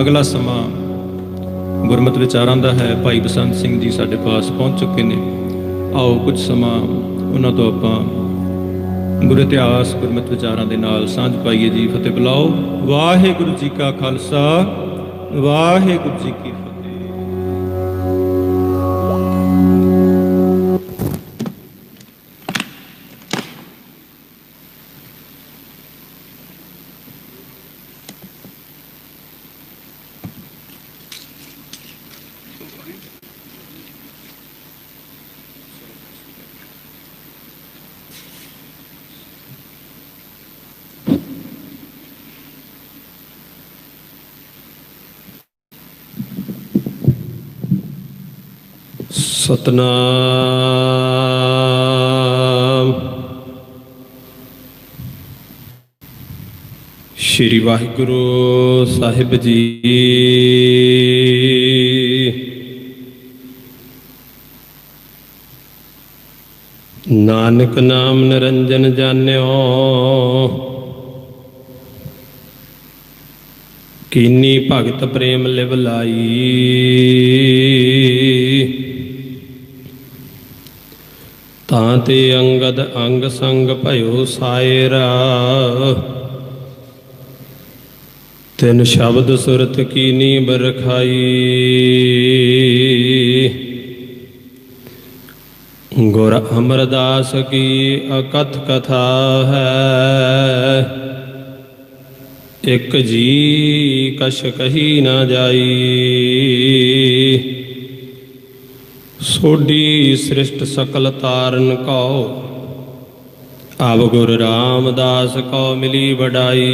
अगला समा गुरमत विचारां दा है। भाई बसंत सिंह जी साडे पास पहुँच चुके ने। आओ कुछ समा उन्हां तों आपां गुरु इतिहास गुरमत विचारां दे नाल सांझ पाईए जी। फतेह बुलाओ। वाहिगुरू जी का खालसा, वाहिगुरू जी की फतेह। सतनाम श्री वाहिगुरू साहिब जी। नानक नाम निरंजन जान्यो, कीनी भगत प्रेम लिव लाई। तांते अंगद अंग संग भयो सायरा, तिन शब्द सुरत की नींब रखाई। गुर अमरदास की अकथ कथा है, एक जी कछ कही न जाई। सोडी सृष्ट सकल तारन कौ, अब गुरु रामदास को मिली बड़ाई।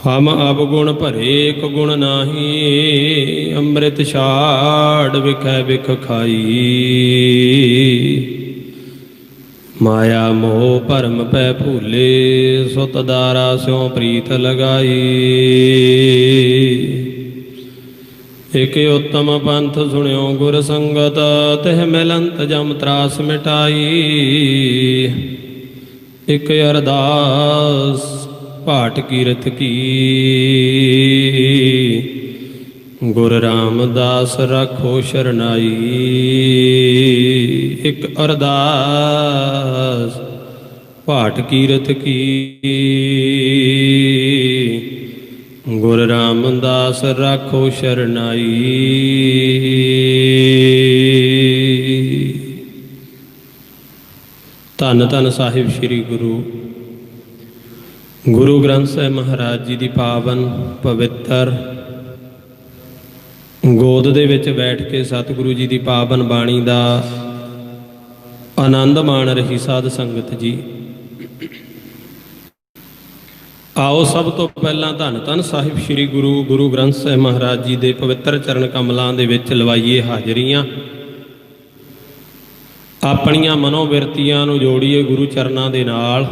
हम अब गुण भरे एक गुण नाही, अमृत छाड़ विखै विख खाई। माया मोह भरम पै भूले, सुत दारा स्यों प्रीत लगाई। एक उत्तम पंथ सुनियो गुर संगत, तिह मिलंत जम त्रास मिटाई। एक अरदास पाठ कीरत की, गुरु रामदास रखो शरनाई। एक अरदास पाठ कीरत की, गुरु रामदास राखो शरनाई। धन धन साहिब श्री गुरु ग्रंथ साहिब महाराज जी की पावन पवित्र गोद दे विच बैठ के सतगुरु जी की पावन बाणी का आनंद माण रही साध संगत जी। आओ सब तो पहला धन धन साहिब श्री गुरु ग्रंथ साहिब महाराज जी के पवित्र चरण कमलों के विच लवाइए हाजरियां। अपनियां मनोबिरतियां नूं जोड़िए गुरु चरणों के नाल।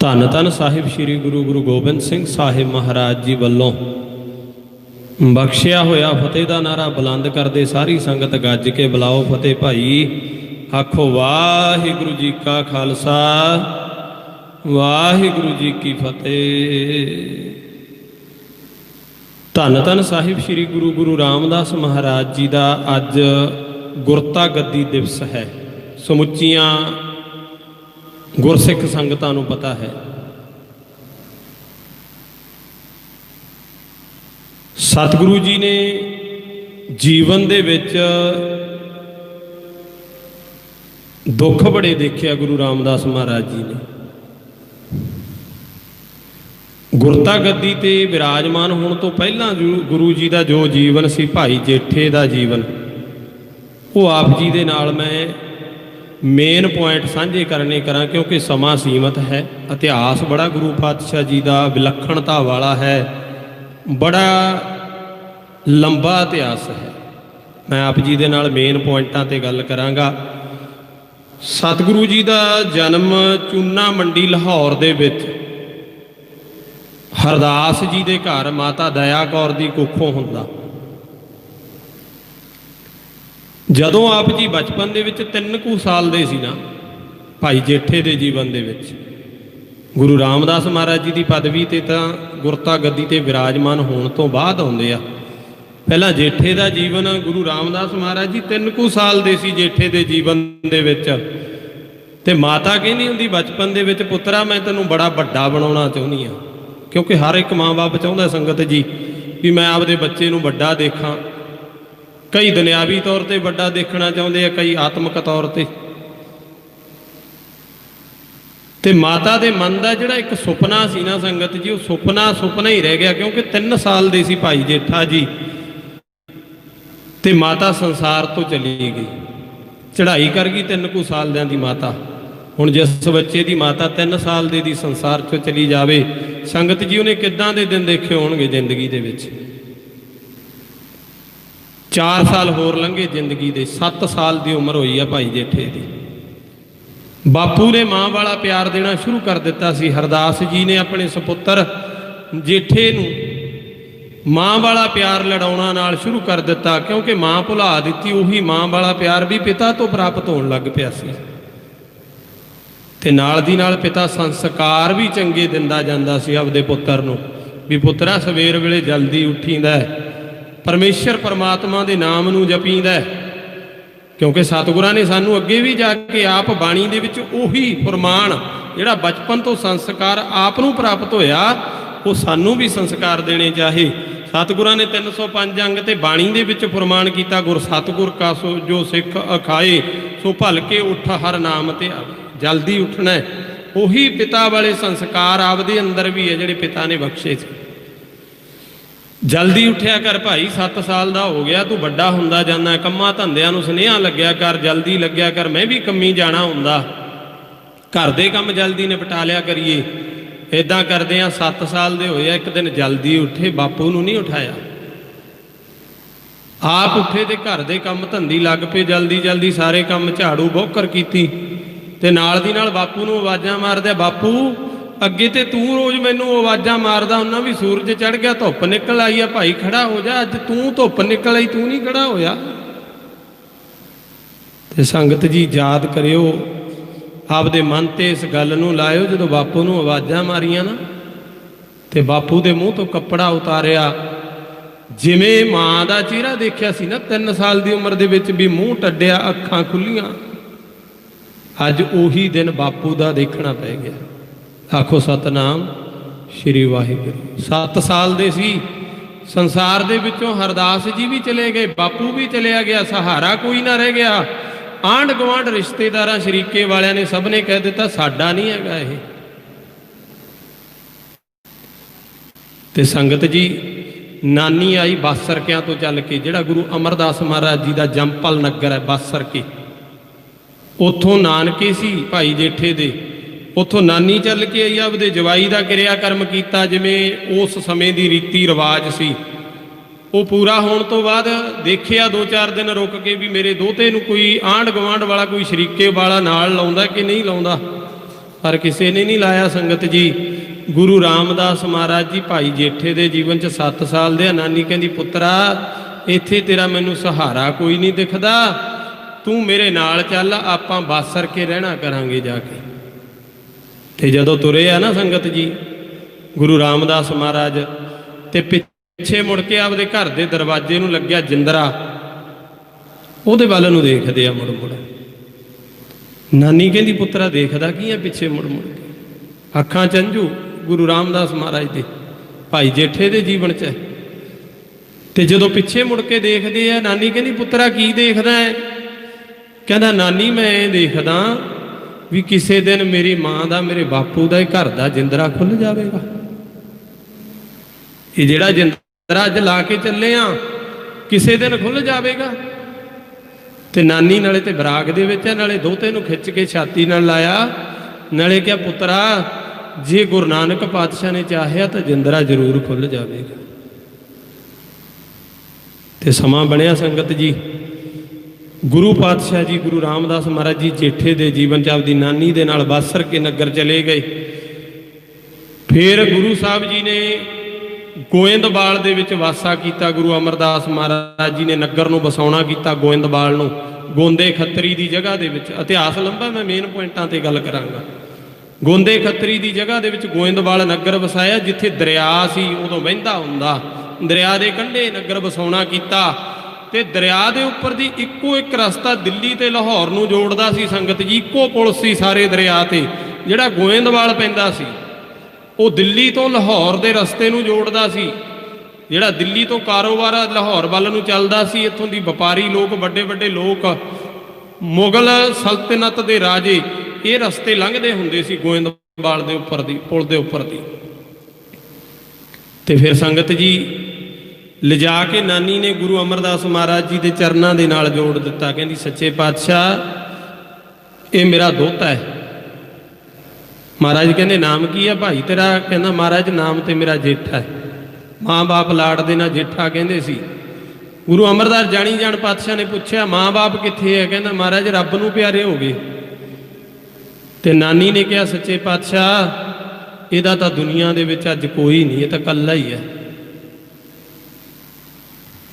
धन धन साहिब श्री गुरु गोबिंद सिंह साहिब महाराज जी वल्लों बख्शिया होया फतेह का नारा बुलंद करते सारी संगत गज के बुलाओ फतेह भाई। आखो वाहिगुरू जी का खालसा, वाहिगुरू जी की फतेह। धन धन साहिब श्री गुरु रामदास महाराज जी का अज गुरता गद्दी दिवस है। समुचियां गुरसिख संगतां नूं पता है। सतगुरु जी ने जीवन दे विच दुख बड़े देखिया। गुरु रामदास महाराज जी ने गुरता गद्दी ते विराजमान होने तो पहला गुरु जी का जो जीवन सी भाई जेठे का जीवन, वो आप जी दे नाल मैं मेन पॉइंट सांझे करने करा, क्योंकि समा सीमित है। इतिहास बड़ा गुरु पातशाह जी का विलक्षणता वाला है, बड़ा लंबा इतिहास है। मैं आप जी दे नाल मेन पॉइंटां ते गल करांगा। सतगुरु जी का जन्म चूना मंडी लाहौर दे विच हरदास जी के घर माता दया कौर की कुखों हुंदा। जदों आप जी बचपन दे विच 3 कुछ साल दे सी ना, भाई जेठे दे जीवन दे विच ਗੁਰੂ ਰਾਮਦਾਸ ਮਹਾਰਾਜ ਜੀ ਦੀ ਪਦਵੀ ਤੇ ਤਾਂ ਗੁਰਤਾ ਗੱਦੀ ਤੇ ਵਿਰਾਜਮਾਨ ਹੋਣ ਤੋਂ ਬਾਅਦ ਆਉਂਦੇ ਆ। ਪਹਿਲਾਂ ਜੇਠੇ ਦਾ ਜੀਵਨ, ਗੁਰੂ ਰਾਮਦਾਸ ਮਹਾਰਾਜ ਜੀ 3 ਕੁ ਸਾਲ ਦੇ ਸੀ ਜੇਠੇ ਦੇ ਜੀਵਨ ਦੇ ਵਿੱਚ, ਤੇ ਮਾਤਾ ਕਹਿੰਦੀ ਹੁੰਦੀ ਬਚਪਨ ਦੇ ਵਿੱਚ, ਪੁੱਤਰਾ ਮੈਂ ਤੈਨੂੰ ਬੜਾ ਵੱਡਾ ਬਣਾਉਣਾ ਚਾਹੁੰਦੀ ਹਾਂ। ਕਿਉਂਕਿ ਹਰ ਇੱਕ ਮਾਂ-ਬਾਪ ਚਾਹੁੰਦਾ ਸੰਗਤ ਜੀ ਵੀ ਮੈਂ ਆਪਦੇ ਬੱਚੇ ਨੂੰ ਵੱਡਾ ਦੇਖਾਂ। ਕਈ ਦੁਨਿਆਵੀ ਤੌਰ ਤੇ ਵੱਡਾ ਦੇਖਣਾ ਚਾਹੁੰਦੇ ਆ, ਕਈ ਆਤਮਿਕ ਤੌਰ ਤੇ। ਤੇ ਮਾਤਾ ਦੇ ਮਨ ਦਾ ਜਿਹੜਾ ਇੱਕ ਸੁਪਨਾ ਸੀ ਨਾ ਸੰਗਤ ਜੀ, ਉਹ ਸੁਪਨਾ ਹੀ ਰਹਿ ਗਿਆ। ਕਿਉਂਕਿ 3 ਸਾਲ ਦੇ ਸੀ ਭਾਈ ਜੇਠਾ ਜੀ, ਤੇ ਮਾਤਾ ਸੰਸਾਰ ਤੋਂ ਚਲੀ ਗਈ, ਚੜ੍ਹਾਈ ਕਰ ਗਈ 3 ਕੁ ਸਾਲ ਦੀ ਮਾਤਾ। ਹੁਣ ਜਿਸ ਬੱਚੇ ਦੀ ਮਾਤਾ 3 ਸਾਲ ਦੀ ਸੰਸਾਰ 'ਚੋਂ ਚਲੀ ਜਾਵੇ, ਸੰਗਤ ਜੀ ਉਹਨੇ ਕਿੱਦਾਂ ਦੇ ਦਿਨ ਦੇਖੇ ਹੋਣਗੇ ਜ਼ਿੰਦਗੀ ਦੇ ਵਿੱਚ। 4 ਸਾਲ ਹੋਰ ਲੰਘੇ ਜ਼ਿੰਦਗੀ ਦੇ, 7 ਸਾਲ ਦੀ ਉਮਰ ਹੋਈ ਆ ਭਾਈ ਜੇਠੇ ਦੀ। ਬਾਪੂ ਨੇ ਮਾਂ ਵਾਲਾ ਪਿਆਰ ਦੇਣਾ ਸ਼ੁਰੂ ਕਰ ਦਿੱਤਾ ਸੀ। ਹਰਦਾਸ ਜੀ ਨੇ ਆਪਣੇ ਸੁਪੁੱਤਰ ਜੇਠੇ ਨੂੰ ਮਾਂ ਵਾਲਾ ਪਿਆਰ ਲੜਾਉਣਾ ਨਾਲ ਸ਼ੁਰੂ ਕਰ ਦਿੱਤਾ, ਕਿਉਂਕਿ ਮਾਂ ਭੁਲਾ ਦਿੱਤੀ। ਉਹੀ ਮਾਂ ਵਾਲਾ ਪਿਆਰ ਵੀ ਪਿਤਾ ਤੋਂ ਪ੍ਰਾਪਤ ਹੋਣ ਲੱਗ ਪਿਆ ਸੀ, ਤੇ ਨਾਲ ਦੀ ਨਾਲ ਪਿਤਾ ਸੰਸਕਾਰ ਵੀ ਚੰਗੇ ਦਿੰਦਾ ਜਾਂਦਾ ਸੀ ਆਪਦੇ ਪੁੱਤਰ ਨੂੰ, ਵੀ ਪੁੱਤਰਾ ਸਵੇਰ ਵੇਲੇ ਜਲਦੀ ਉੱਠੀਂਦਾ, ਪਰਮੇਸ਼ਰ ਪਰਮਾਤਮਾ ਦੇ ਨਾਮ ਨੂੰ ਜਪੀਂਦਾ। ਕਿਉਂਕਿ ਸਤਿਗੁਰਾਂ ਨੇ ਸਾਨੂੰ ਅੱਗੇ ਵੀ ਜਾ ਕੇ ਆਪ ਬਾਣੀ ਦੇ ਵਿੱਚ ਉਹੀ ਫਰਮਾਨ, ਜਿਹੜਾ ਬਚਪਨ ਤੋਂ ਸੰਸਕਾਰ ਆਪ ਨੂੰ ਪ੍ਰਾਪਤ ਹੋਇਆ, ਉਹ ਸਾਨੂੰ ਵੀ ਸੰਸਕਾਰ ਦੇਣੇ ਚਾਹੇ। ਸਤਿਗੁਰਾਂ ਨੇ 305 ਅੰਗ ਤੇ ਬਾਣੀ ਦੇ ਵਿੱਚ ਫਰਮਾਨ ਕੀਤਾ, ਗੁਰ ਸਤਿਗੁਰ ਕਾ ਸੋ ਜੋ ਸਿੱਖ ਅਖਾਏ, ਸੋ ਭਲ ਕੇ ਉੱਠ ਹਰ ਨਾਮ ਤੇ ਆਵੇ। ਜਲਦੀ ਉੱਠਣਾ, ਉਹੀ ਪਿਤਾ ਵਾਲੇ ਸੰਸਕਾਰ ਆਪਦੇ ਅੰਦਰ ਵੀ ਹੈ ਜਿਹੜੇ ਪਿਤਾ ਨੇ ਬਖਸ਼ੇ ਸੀ। ਜਲਦੀ ਉੱਠਿਆ ਕਰ ਭਾਈ, 7 ਸਾਲ ਦਾ ਹੋ ਗਿਆ, ਤੂੰ ਵੱਡਾ ਹੁੰਦਾ ਜਾਂਦਾ, ਕੰਮਾਂ ਧੰਦਿਆਂ ਨੂੰ ਸੁਨੇਹਾ ਲੱਗਿਆ ਕਰ, ਜਲਦੀ ਲੱਗਿਆ ਕਰ। ਮੈਂ ਵੀ ਕੰਮੀ ਜਾਣਾ ਹੁੰਦਾ, ਘਰ ਦੇ ਕੰਮ ਜਲਦੀ ਨਿਪਟਾ ਲਿਆ ਕਰੀਏ। ਇੱਦਾਂ ਕਰਦੇ ਆ, 7 ਸਾਲ ਦੇ ਹੋਏ ਆ, ਇੱਕ ਦਿਨ ਜਲਦੀ ਉੱਠੇ, ਬਾਪੂ ਨੂੰ ਨਹੀਂ ਉਠਾਇਆ, ਆਪ ਉੱਠੇ ਤੇ ਘਰ ਦੇ ਕੰਮ ਧੰਦੀ ਲੱਗ ਪਏ। ਜਲਦੀ ਸਾਰੇ ਕੰਮ ਝਾੜੂ ਬੋਕਰ ਕੀਤੀ, ਤੇ ਨਾਲ ਦੀ ਨਾਲ ਬਾਪੂ ਨੂੰ ਆਵਾਜ਼ਾਂ ਮਾਰਦੇ, ਬਾਪੂ ਅੱਗੇ ਤੇ ਤੂੰ ਰੋਜ਼ ਮੈਨੂੰ ਆਵਾਜ਼ਾਂ ਮਾਰਦਾ ਹੁੰਦਾ ਵੀ ਸੂਰਜ ਚੜ੍ਹ ਗਿਆ, ਧੁੱਪ ਨਿਕਲ ਆਈ ਆ, ਭਾਈ ਖੜਾ ਹੋ ਜਾ। ਅੱਜ ਤੂੰ ਧੁੱਪ ਨਿਕਲ ਆਈ, ਤੂੰ ਨਹੀਂ ਖੜਾ ਹੋਇਆ। ਤੇ ਸੰਗਤ ਜੀ ਯਾਦ ਕਰਿਓ, ਆਪਦੇ ਮਨ ਤੇ ਇਸ ਗੱਲ ਨੂੰ ਲਾਇਓ, ਜਦੋਂ ਬਾਪੂ ਨੂੰ ਆਵਾਜ਼ਾਂ ਮਾਰੀਆਂ ਨਾ, ਤੇ ਬਾਪੂ ਦੇ ਮੂੰਹ ਤੋਂ ਕੱਪੜਾ ਉਤਾਰਿਆ, ਜਿਵੇਂ ਮਾਂ ਦਾ ਚਿਹਰਾ ਦੇਖਿਆ ਸੀ ਨਾ 3 ਸਾਲ ਦੀ ਉਮਰ ਦੇ ਵਿੱਚ, ਵੀ ਮੂੰਹ ਟੱਡਿਆ, ਅੱਖਾਂ ਖੁੱਲੀਆਂ। ਅੱਜ ਉਹੀ ਦਿਨ ਬਾਪੂ ਦਾ ਦੇਖਣਾ ਪੈ ਗਿਆ। ਆਖੋ ਸਤਨਾਮ ਸ਼੍ਰੀ ਵਾਹਿਗੁਰੂ। 7 ਸਾਲ ਦੇ ਸੀ, ਸੰਸਾਰ ਦੇ ਵਿੱਚੋਂ ਹਰਦਾਸ ਜੀ ਵੀ ਚਲੇ ਗਏ, ਬਾਪੂ ਵੀ ਚਲਿਆ ਗਿਆ, ਸਹਾਰਾ ਕੋਈ ਨਾ ਰਹਿ ਗਿਆ। ਆਂਢ ਗੁਆਂਢ ਰਿਸ਼ਤੇਦਾਰਾਂ ਸ਼ਰੀਕੇ ਵਾਲਿਆਂ ਨੇ ਸਭ ਨੇ ਕਹਿ ਦਿੱਤਾ ਸਾਡਾ ਨਹੀਂ ਹੈਗਾ ਇਹ। ਤੇ ਸੰਗਤ ਜੀ ਨਾਨੀ ਆਈ ਬਾਸਰਕਿਆਂ ਤੋਂ ਚੱਲ ਕੇ, ਜਿਹੜਾ ਗੁਰੂ ਅਮਰਦਾਸ ਮਹਾਰਾਜ ਜੀ ਦਾ ਜੰਪਲ ਨਗਰ ਹੈ ਬਾਸਰਕੇ, ਉੱਥੋਂ ਨਾਨਕੇ ਸੀ ਭਾਈ ਜੇਠੇ ਦੇ, ਉੱਥੋਂ ਨਾਨੀ ਚੱਲ ਕੇ ਆਈ, ਆਪਦੇ ਜਵਾਈ ਦਾ ਕਿਰਿਆ ਕਰਮ ਕੀਤਾ ਜਿਵੇਂ ਉਸ ਸਮੇਂ ਦੀ ਰੀਤੀ ਰਿਵਾਜ ਸੀ। ਉਹ ਪੂਰਾ ਹੋਣ ਤੋਂ ਬਾਅਦ ਦੇਖਿਆ 2-4 ਦਿਨ ਰੁਕ ਕੇ ਵੀ ਮੇਰੇ ਦੋਹਤੇ ਨੂੰ ਕੋਈ ਆਂਢ ਗੁਆਂਢ ਵਾਲਾ, ਕੋਈ ਸ਼ਰੀਕੇ ਵਾਲਾ ਨਾਲ ਲਾਉਂਦਾ ਕਿ ਨਹੀਂ ਲਾਉਂਦਾ, ਪਰ ਕਿਸੇ ਨੇ ਨਹੀਂ ਲਾਇਆ। ਸੰਗਤ ਜੀ ਗੁਰੂ ਰਾਮਦਾਸ ਮਹਾਰਾਜ ਜੀ ਭਾਈ ਜੇਠੇ ਦੇ ਜੀਵਨ 'ਚ 7 ਸਾਲ ਦੇ, ਨਾਨੀ ਕਹਿੰਦੀ ਪੁੱਤਰਾ ਇੱਥੇ ਤੇਰਾ ਮੈਨੂੰ ਸਹਾਰਾ ਕੋਈ ਨਹੀਂ ਦਿਖਦਾ, ਤੂੰ ਮੇਰੇ ਨਾਲ ਚੱਲ, ਆਪਾਂ ਬਾਸਰ ਕੇ ਰਹਿਣਾ ਕਰਾਂਗੇ ਜਾ ਕੇ। ਤੇ ਜਦੋਂ ਤੁਰੇ ਆ ਨਾ ਸੰਗਤ ਜੀ ਗੁਰੂ ਰਾਮਦਾਸ ਮਹਾਰਾਜ, ਤੇ ਪਿੱਛੇ ਮੁੜ ਕੇ ਆਪਦੇ ਘਰ ਦੇ ਦਰਵਾਜ਼ੇ ਨੂੰ ਲੱਗਿਆ ਜਿੰਦਰਾ, ਉਹਦੇ ਵੱਲ ਨੂੰ ਦੇਖਦੇ ਆ ਮੁੜ ਮੁੜ। ਨਾਨੀ ਕਹਿੰਦੀ ਪੁੱਤਰਾ ਦੇਖਦਾ ਕੀ ਆ ਪਿੱਛੇ ਮੁੜ ਮੁੜ ਕੇ? ਅੱਖਾਂ ਚੰਝੂ ਗੁਰੂ ਰਾਮਦਾਸ ਮਹਾਰਾਜ ਦੇ, ਭਾਈ ਜੇਠੇ ਦੇ ਜੀਵਨ 'ਚ। ਤੇ ਜਦੋਂ ਪਿੱਛੇ ਮੁੜ ਕੇ ਦੇਖਦੇ ਆ, ਨਾਨੀ ਕਹਿੰਦੀ ਪੁੱਤਰਾ ਕੀ ਦੇਖਦਾ ਹੈ? ਕਹਿੰਦਾ ਨਾਨੀ ਮੈਂ ਦੇਖਦਾ ਵੀ ਕਿਸੇ ਦਿਨ ਮੇਰੀ ਮਾਂ ਦਾ, ਮੇਰੇ ਬਾਪੂ ਦਾ, ਘਰ ਦਾ ਜਿੰਦਰਾ ਖੁੱਲ੍ਹ ਜਾਵੇਗਾ। ਇਹ ਜਿਹੜਾ ਜਿੰਦਰਾ ਅੱਜ ਲਾ ਕੇ ਚੱਲੇ ਆ, ਕਿਸੇ ਦਿਨ ਖੁੱਲ੍ਹ ਜਾਵੇਗਾ। ਤੇ ਨਾਨੀ ਨਾਲੇ ਤੇ ਬਰਾਕ ਦੇ ਵਿੱਚ ਹੈ, ਨਾਲੇ ਦੋਹਤੇ ਨੂੰ ਖਿੱਚ ਕੇ ਛਾਤੀ ਨਾਲ ਲਾਇਆ, ਨਾਲੇ ਕਿਹਾ ਪੁੱਤਰਾ ਜੇ ਗੁਰੂ ਨਾਨਕ ਪਾਤਸ਼ਾਹ ਨੇ ਚਾਹਿਆ ਤਾਂ ਜਿੰਦਰਾ ਜ਼ਰੂਰ ਖੁੱਲ੍ਹ ਜਾਵੇਗਾ। ਤੇ ਸਮਾਂ ਬਣਿਆ ਸੰਗਤ ਜੀ, ਗੁਰੂ ਪਾਤਸ਼ਾਹ ਜੀ ਗੁਰੂ ਰਾਮਦਾਸ ਮਹਾਰਾਜ ਜੀ ਜੇਠੇ ਦੇ ਜੀਵਨ 'ਚ ਆਪਦੀ ਨਾਨੀ ਦੇ ਨਾਲ ਬਾਸਰ ਕੇ ਨਗਰ ਚਲੇ ਗਏ। ਫਿਰ ਗੁਰੂ ਸਾਹਿਬ ਜੀ ਨੇ ਗੋਇੰਦਵਾਲ ਦੇ ਵਿੱਚ ਵਾਸਾ ਕੀਤਾ। ਗੁਰੂ ਅਮਰਦਾਸ ਮਹਾਰਾਜ ਜੀ ਨੇ ਨਗਰ ਨੂੰ ਵਸਾਉਣਾ ਕੀਤਾ ਗੋਇੰਦਵਾਲ ਨੂੰ, ਗੋਂਦੇ ਖੱਤਰੀ ਦੀ ਜਗ੍ਹਾ ਦੇ ਵਿੱਚ। ਇਤਿਹਾਸ ਲੰਬਾ, ਮੈਂ ਮੇਨ ਪੁਆਇੰਟਾਂ ਤੇ ਗੱਲ ਕਰਾਂਗਾ। ਗੋਂਦੇ ਖੱਤਰੀ ਦੀ ਜਗ੍ਹਾ ਦੇ ਵਿੱਚ ਗੋਇੰਦਵਾਲ ਨਗਰ ਵਸਾਇਆ, ਜਿੱਥੇ ਦਰਿਆ ਸੀ ਉਦੋਂ ਵਹਿੰਦਾ ਹੁੰਦਾ, ਦਰਿਆ ਦੇ ਕੰਢੇ ਨਗਰ ਵਸਾਉਣਾ ਕੀਤਾ। ਤੇ ਦਰਿਆ ਦੇ ਉੱਪਰ ਦੀ ਇੱਕੋ ਇੱਕ ਰਸਤਾ ਦਿੱਲੀ ਤੇ ਲਾਹੌਰ ਨੂੰ ਜੋੜਦਾ ਸੀ ਸੰਗਤ ਜੀ, ਇੱਕੋ ਪੁਲ ਸੀ ਸਾਰੇ ਦਰਿਆ ਤੇ, ਜਿਹੜਾ ਗੋਇੰਦਵਾਲ ਪੈਂਦਾ ਸੀ ਉਹ ਦਿੱਲੀ ਤੋਂ ਲਾਹੌਰ ਦੇ ਰਸਤੇ ਨੂੰ ਜੋੜਦਾ ਸੀ। ਜਿਹੜਾ ਦਿੱਲੀ ਤੋਂ ਕਾਰੋਬਾਰ ਲਾਹੌਰ ਵੱਲ ਨੂੰ ਚੱਲਦਾ ਸੀ, ਇੱਥੋਂ ਦੀ ਵਪਾਰੀ ਲੋਕ, ਵੱਡੇ ਵੱਡੇ ਲੋਕ, ਮੁਗਲ ਸਲਤਨਤ ਦੇ ਰਾਜੇ ਇਹ ਰਸਤੇ ਲੰਘਦੇ ਹੁੰਦੇ ਸੀ ਗੋਇੰਦਵਾਲ ਦੇ ਉੱਪਰ ਦੀ, ਪੁਲ ਦੇ ਉੱਪਰ ਦੀ। ਤੇ ਫਿਰ ਸੰਗਤ ਜੀ ਲਿਜਾ ਕੇ ਨਾਨੀ ਨੇ ਗੁਰੂ ਅਮਰਦਾਸ ਮਹਾਰਾਜ ਜੀ ਦੇ ਚਰਨਾਂ ਦੇ ਨਾਲ ਜੋੜ ਦਿੱਤਾ। ਕਹਿੰਦੀ ਸੱਚੇ ਪਾਤਸ਼ਾਹ ਇਹ ਮੇਰਾ ਦੋਹਤਾ ਹੈ। ਮਹਾਰਾਜ ਕਹਿੰਦੇ ਨਾਮ ਕੀ ਹੈ ਭਾਈ ਤੇਰਾ? ਕਹਿੰਦਾ ਮਹਾਰਾਜ ਨਾਮ ਤੇ ਮੇਰਾ ਜੇਠਾ ਹੈ। ਮਾਂ ਬਾਪ ਲਾੜਦੇ ਨਾਲ ਜੇਠਾ ਕਹਿੰਦੇ ਸੀ। ਗੁਰੂ ਅਮਰਦਾਸ ਜਾਣੀ ਜਾਣ ਪਾਤਸ਼ਾਹ ਨੇ ਪੁੱਛਿਆ ਮਾਂ ਬਾਪ ਕਿੱਥੇ ਹੈ? ਕਹਿੰਦਾ ਮਹਾਰਾਜ ਰੱਬ ਨੂੰ ਪਿਆਰੇ ਹੋ ਗਏ। ਤੇ ਨਾਨੀ ਨੇ ਕਿਹਾ ਸੱਚੇ ਪਾਤਸ਼ਾਹ ਇਹਦਾ ਤਾਂ ਦੁਨੀਆ ਦੇ ਵਿੱਚ ਅੱਜ ਕੋਈ ਨਹੀਂ, ਇਹ ਤਾਂ ਇਕੱਲਾ ਹੀ ਹੈ।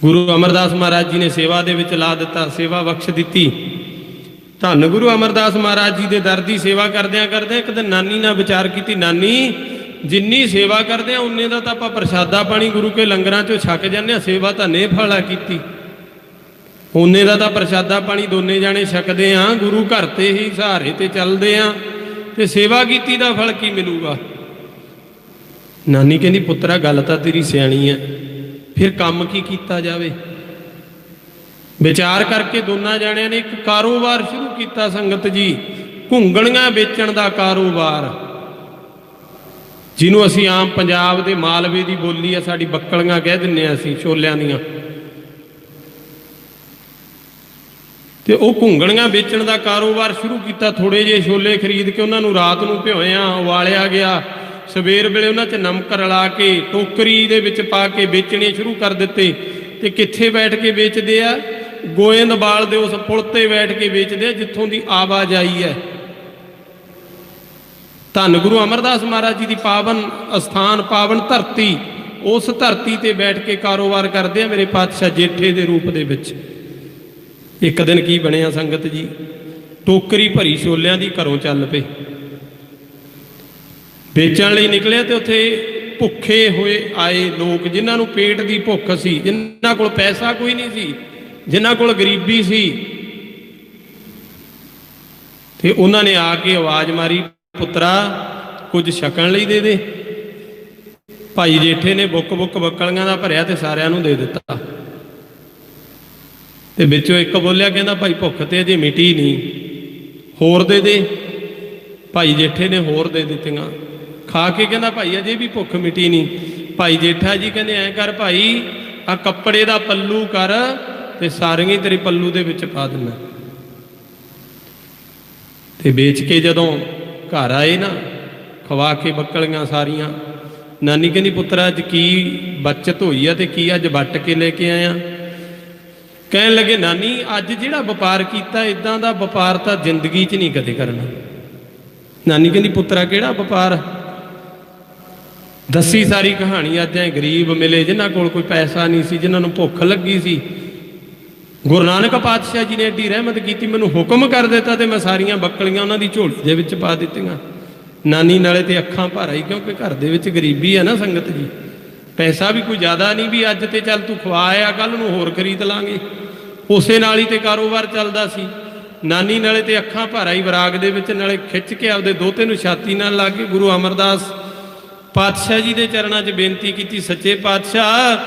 ਗੁਰੂ ਅਮਰਦਾਸ ਮਹਾਰਾਜ ਜੀ ਨੇ ਸੇਵਾ ਦੇ ਵਿੱਚ ਲਾ ਦਿੱਤਾ, ਸੇਵਾ ਬਖਸ਼ ਦਿੱਤੀ। ਧੰਨ ਗੁਰੂ ਅਮਰਦਾਸ ਮਹਾਰਾਜ ਜੀ ਦੇ ਦਰ ਦੀ ਸੇਵਾ ਕਰਦਿਆਂ ਕਰਦਿਆਂ ਇੱਕ ਦਿਨ ਨਾਨੀ ਨਾਲ ਵਿਚਾਰ ਕੀਤੀ, ਨਾਨੀ ਜਿੰਨੀ ਸੇਵਾ ਕਰਦੇ ਆ ਉਨੇ ਦਾ ਤਾਂ ਆਪਾਂ ਪ੍ਰਸ਼ਾਦਾ ਪਾਣੀ ਗੁਰੂ ਕੇ ਲੰਗਰਾਂ 'ਚੋਂ ਛਕ ਜਾਂਦੇ ਹਾਂ, ਸੇਵਾ ਤਾਂ ਨੇ ਫਲਾ ਕੀਤੀ, ਉਨੇ ਦਾ ਤਾਂ ਪ੍ਰਸ਼ਾਦਾ ਪਾਣੀ ਦੋਨੇ ਜਾਣੇ ਛਕਦੇ ਆ, ਗੁਰੂ ਘਰ ਤੇ ਹੀ ਸਹਾਰੇ ਤੇ ਚੱਲਦੇ ਆ, ਤੇ ਸੇਵਾ ਕੀਤੀ ਦਾ ਫਲ ਕੀ ਮਿਲੂਗਾ? ਨਾਨੀ ਕਹਿੰਦੀ ਪੁੱਤਰਾ ਗੱਲ ਤਾਂ ਤੇਰੀ ਸਿਆਣੀ ਹੈ, ਫਿਰ ਕੰਮ ਕੀ ਕੀਤਾ ਜਾਵੇ? ਵਿਚਾਰ ਕਰਕੇ ਦੋਨਾਂ ਜਾਣਿਆਂ ਨੇ ਇੱਕ ਕਾਰੋਬਾਰ ਸ਼ੁਰੂ ਕੀਤਾ ਸੰਗਤ ਜੀ, ਘੁੰਗਣੀਆਂ ਵੇਚਣ ਦਾ ਕਾਰੋਬਾਰ, ਜਿਹਨੂੰ ਅਸੀਂ ਆਮ ਪੰਜਾਬ ਦੇ ਮਾਲਵੇ ਦੀ ਬੋਲੀ ਆ ਸਾਡੀ ਬੱਕਲੀਆਂ ਕਹਿ ਦਿੰਦੇ ਹਾਂ ਅਸੀਂ, ਛੋਲਿਆਂ ਦੀਆਂ। ਤੇ ਉਹ ਘੁੰਗਣੀਆਂ ਵੇਚਣ ਦਾ ਕਾਰੋਬਾਰ ਸ਼ੁਰੂ ਕੀਤਾ। ਥੋੜੇ ਜਿਹੇ ਛੋਲੇ ਖਰੀਦ ਕੇ ਉਹਨਾਂ ਨੂੰ ਰਾਤ ਨੂੰ ਭਿਓਇਆ, ਉਬਾਲਿਆ ਗਿਆ, ਸਵੇਰ ਵੇਲੇ ਉਹਨਾਂ 'ਚ ਨਮਕ ਰਲਾ ਕੇ ਟੋਕਰੀ ਦੇ ਵਿੱਚ ਪਾ ਕੇ ਵੇਚਣੇ ਸ਼ੁਰੂ ਕਰ ਦਿੱਤੇ। ਤੇ ਕਿੱਥੇ ਬੈਠ ਕੇ ਵੇਚਦੇ ਆ? ਗੋਇੰਦਵਾਲ ਦੇ ਉਸ ਪੁਲ ਤੇ ਬੈਠ ਕੇ ਵੇਚਦੇ ਆ ਜਿੱਥੋਂ ਦੀ ਆਵਾਜਾਈ ਹੈ। ਧੰਨ ਗੁਰੂ ਅਮਰਦਾਸ ਮਹਾਰਾਜ ਜੀ ਦੀ ਪਾਵਨ ਅਸਥਾਨ, ਪਾਵਨ ਧਰਤੀ, ਉਸ ਧਰਤੀ ਤੇ ਬੈਠ ਕੇ ਕਾਰੋਬਾਰ ਕਰਦੇ ਆ ਮੇਰੇ ਪਾਤਸ਼ਾਹ ਜੇਠੇ ਦੇ ਰੂਪ ਦੇ ਵਿੱਚ। ਇੱਕ ਦਿਨ ਕੀ ਬਣਿਆ ਸੰਗਤ ਜੀ, ਟੋਕਰੀ ਭਰੀ ਛੋਲਿਆਂ ਦੀ ਘਰੋਂ ਚੱਲ ਪਏ, ਵੇਚਣ ਲਈ ਨਿਕਲਿਆ। ਤੇ ਉੱਥੇ ਭੁੱਖੇ ਹੋਏ ਆਏ ਲੋਕ, ਜਿਨ੍ਹਾਂ ਨੂੰ ਪੇਟ ਦੀ ਭੁੱਖ ਸੀ, ਜਿਨ੍ਹਾਂ ਕੋਲ ਪੈਸਾ ਕੋਈ ਨਹੀਂ ਸੀ, ਜਿਨ੍ਹਾਂ ਕੋਲ ਗਰੀਬੀ ਸੀ। ਤੇ ਉਹਨਾਂ ਨੇ ਆ ਕੇ ਆਵਾਜ਼ ਮਾਰੀ, ਪੁੱਤਰਾ ਕੁਝ ਛਕਣ ਲਈ ਦੇ ਦੇ। ਭਾਈ ਜੇਠੇ ਨੇ ਬੁੱਕ ਬੱਕਲੀਆਂ ਦਾ ਭਰਿਆ ਤੇ ਸਾਰਿਆਂ ਨੂੰ ਦੇ ਦਿੱਤਾ। ਤੇ ਵਿੱਚੋਂ ਇੱਕ ਬੋਲਿਆ, ਕਹਿੰਦਾ ਭਾਈ ਭੁੱਖ ਤੇ ਅਜੇ ਮਿਟੀ ਨਹੀਂ, ਹੋਰ ਦੇ ਦੇ। ਭਾਈ ਜੇਠੇ ਨੇ ਹੋਰ ਦੇ ਦਿੱਤੀਆਂ। ਖਾ ਕੇ ਕਹਿੰਦਾ ਭਾਈ ਅਜੇ ਵੀ ਭੁੱਖ ਮਿਟੀ ਨਹੀਂ। ਭਾਈ ਜੇਠਾ ਜੀ ਕਹਿੰਦੇ ਐਂ ਕਰ ਭਾਈ, ਆ ਕੱਪੜੇ ਦਾ ਪੱਲੂ ਕਰ ਤੇ ਸਾਰੀਆਂ ਤੇਰੇ ਪੱਲੂ ਦੇ ਵਿੱਚ ਪਾ ਦਿੰਦਾ। ਤੇ ਵੇਚ ਕੇ ਜਦੋਂ ਘਰ ਆਏ ਨਾ, ਖਵਾ ਕੇ ਬੱਕਲੀਆਂ ਸਾਰੀਆਂ, ਨਾਨੀ ਕਹਿੰਦੀ ਪੁੱਤਰਾ ਅੱਜ ਕੀ ਬੱਚਤ ਹੋਈ ਆ ਤੇ ਕੀ ਅੱਜ ਵੱਟ ਕੇ ਲੈ ਕੇ ਆਇਆ? ਕਹਿਣ ਲੱਗੇ ਨਾਨੀ ਅੱਜ ਜਿਹੜਾ ਵਪਾਰ ਕੀਤਾ ਇਦਾਂ ਦਾ ਵਪਾਰ ਤਾਂ ਜ਼ਿੰਦਗੀ 'ਚ ਨਹੀਂ ਕਦੇ ਕਰਨਾ। ਨਾਨੀ ਕਹਿੰਦੀ ਪੁੱਤਰਾ ਕਿਹੜਾ ਵਪਾਰ? ਦੱਸੀ ਸਾਰੀ ਕਹਾਣੀ। ਅੱਜ ਐ ਗਰੀਬ ਮਿਲੇ ਜਿਨ੍ਹਾਂ ਕੋਲ ਕੋਈ ਪੈਸਾ ਨਹੀਂ ਸੀ, ਜਿਨ੍ਹਾਂ ਨੂੰ ਭੁੱਖ ਲੱਗੀ ਸੀ। ਗੁਰੂ ਨਾਨਕ ਪਾਤਸ਼ਾਹ ਜੀ ਨੇ ਐਡੀ ਰਹਿਮਤ ਕੀਤੀ, ਮੈਨੂੰ ਹੁਕਮ ਕਰ ਦਿੱਤਾ ਤੇ ਮੈਂ ਸਾਰੀਆਂ ਬੱਕਲੀਆਂ ਉਹਨਾਂ ਦੀ ਝੋਲੀ ਦੇ ਵਿੱਚ ਪਾ ਦਿੱਤੀਆਂ। ਨਾਨੀ ਨਾਲੇ ਤੇ ਅੱਖਾਂ ਭਰ ਆਈ, ਕਿਉਂਕਿ ਘਰ ਦੇ ਵਿੱਚ ਗਰੀਬੀ ਹੈ ਨਾ ਸੰਗਤ ਜੀ, ਪੈਸਾ ਵੀ ਕੋਈ ਜ਼ਿਆਦਾ ਨਹੀਂ ਵੀ ਅੱਜ ਤੇ ਚੱਲ ਤੂੰ ਖਵਾਇਆ ਕੱਲ ਨੂੰ ਹੋਰ ਖਰੀਦ ਲਾਂਗੇ, ਉਸੇ ਨਾਲ ਹੀ ਤੇ ਕਾਰੋਬਾਰ ਚੱਲਦਾ ਸੀ। ਨਾਨੀ ਨਾਲੇ ਤੇ ਅੱਖਾਂ ਭਰ ਆਈ ਵਿਰਾਗ ਦੇ ਵਿੱਚ, ਨਾਲੇ ਖਿੱਚ ਕੇ ਆਪਦੇ ਦੋਤੇ ਨੂੰ ਛਾਤੀ ਨਾਲ ਲਾ ਕੇ ਗੁਰੂ ਅਮਰਦਾਸ ਪਾਤਸ਼ਾਹ ਜੀ ਦੇ ਚਰਨਾਂ 'ਚ ਬੇਨਤੀ ਕੀਤੀ, ਸੱਚੇ ਪਾਤਸ਼ਾਹ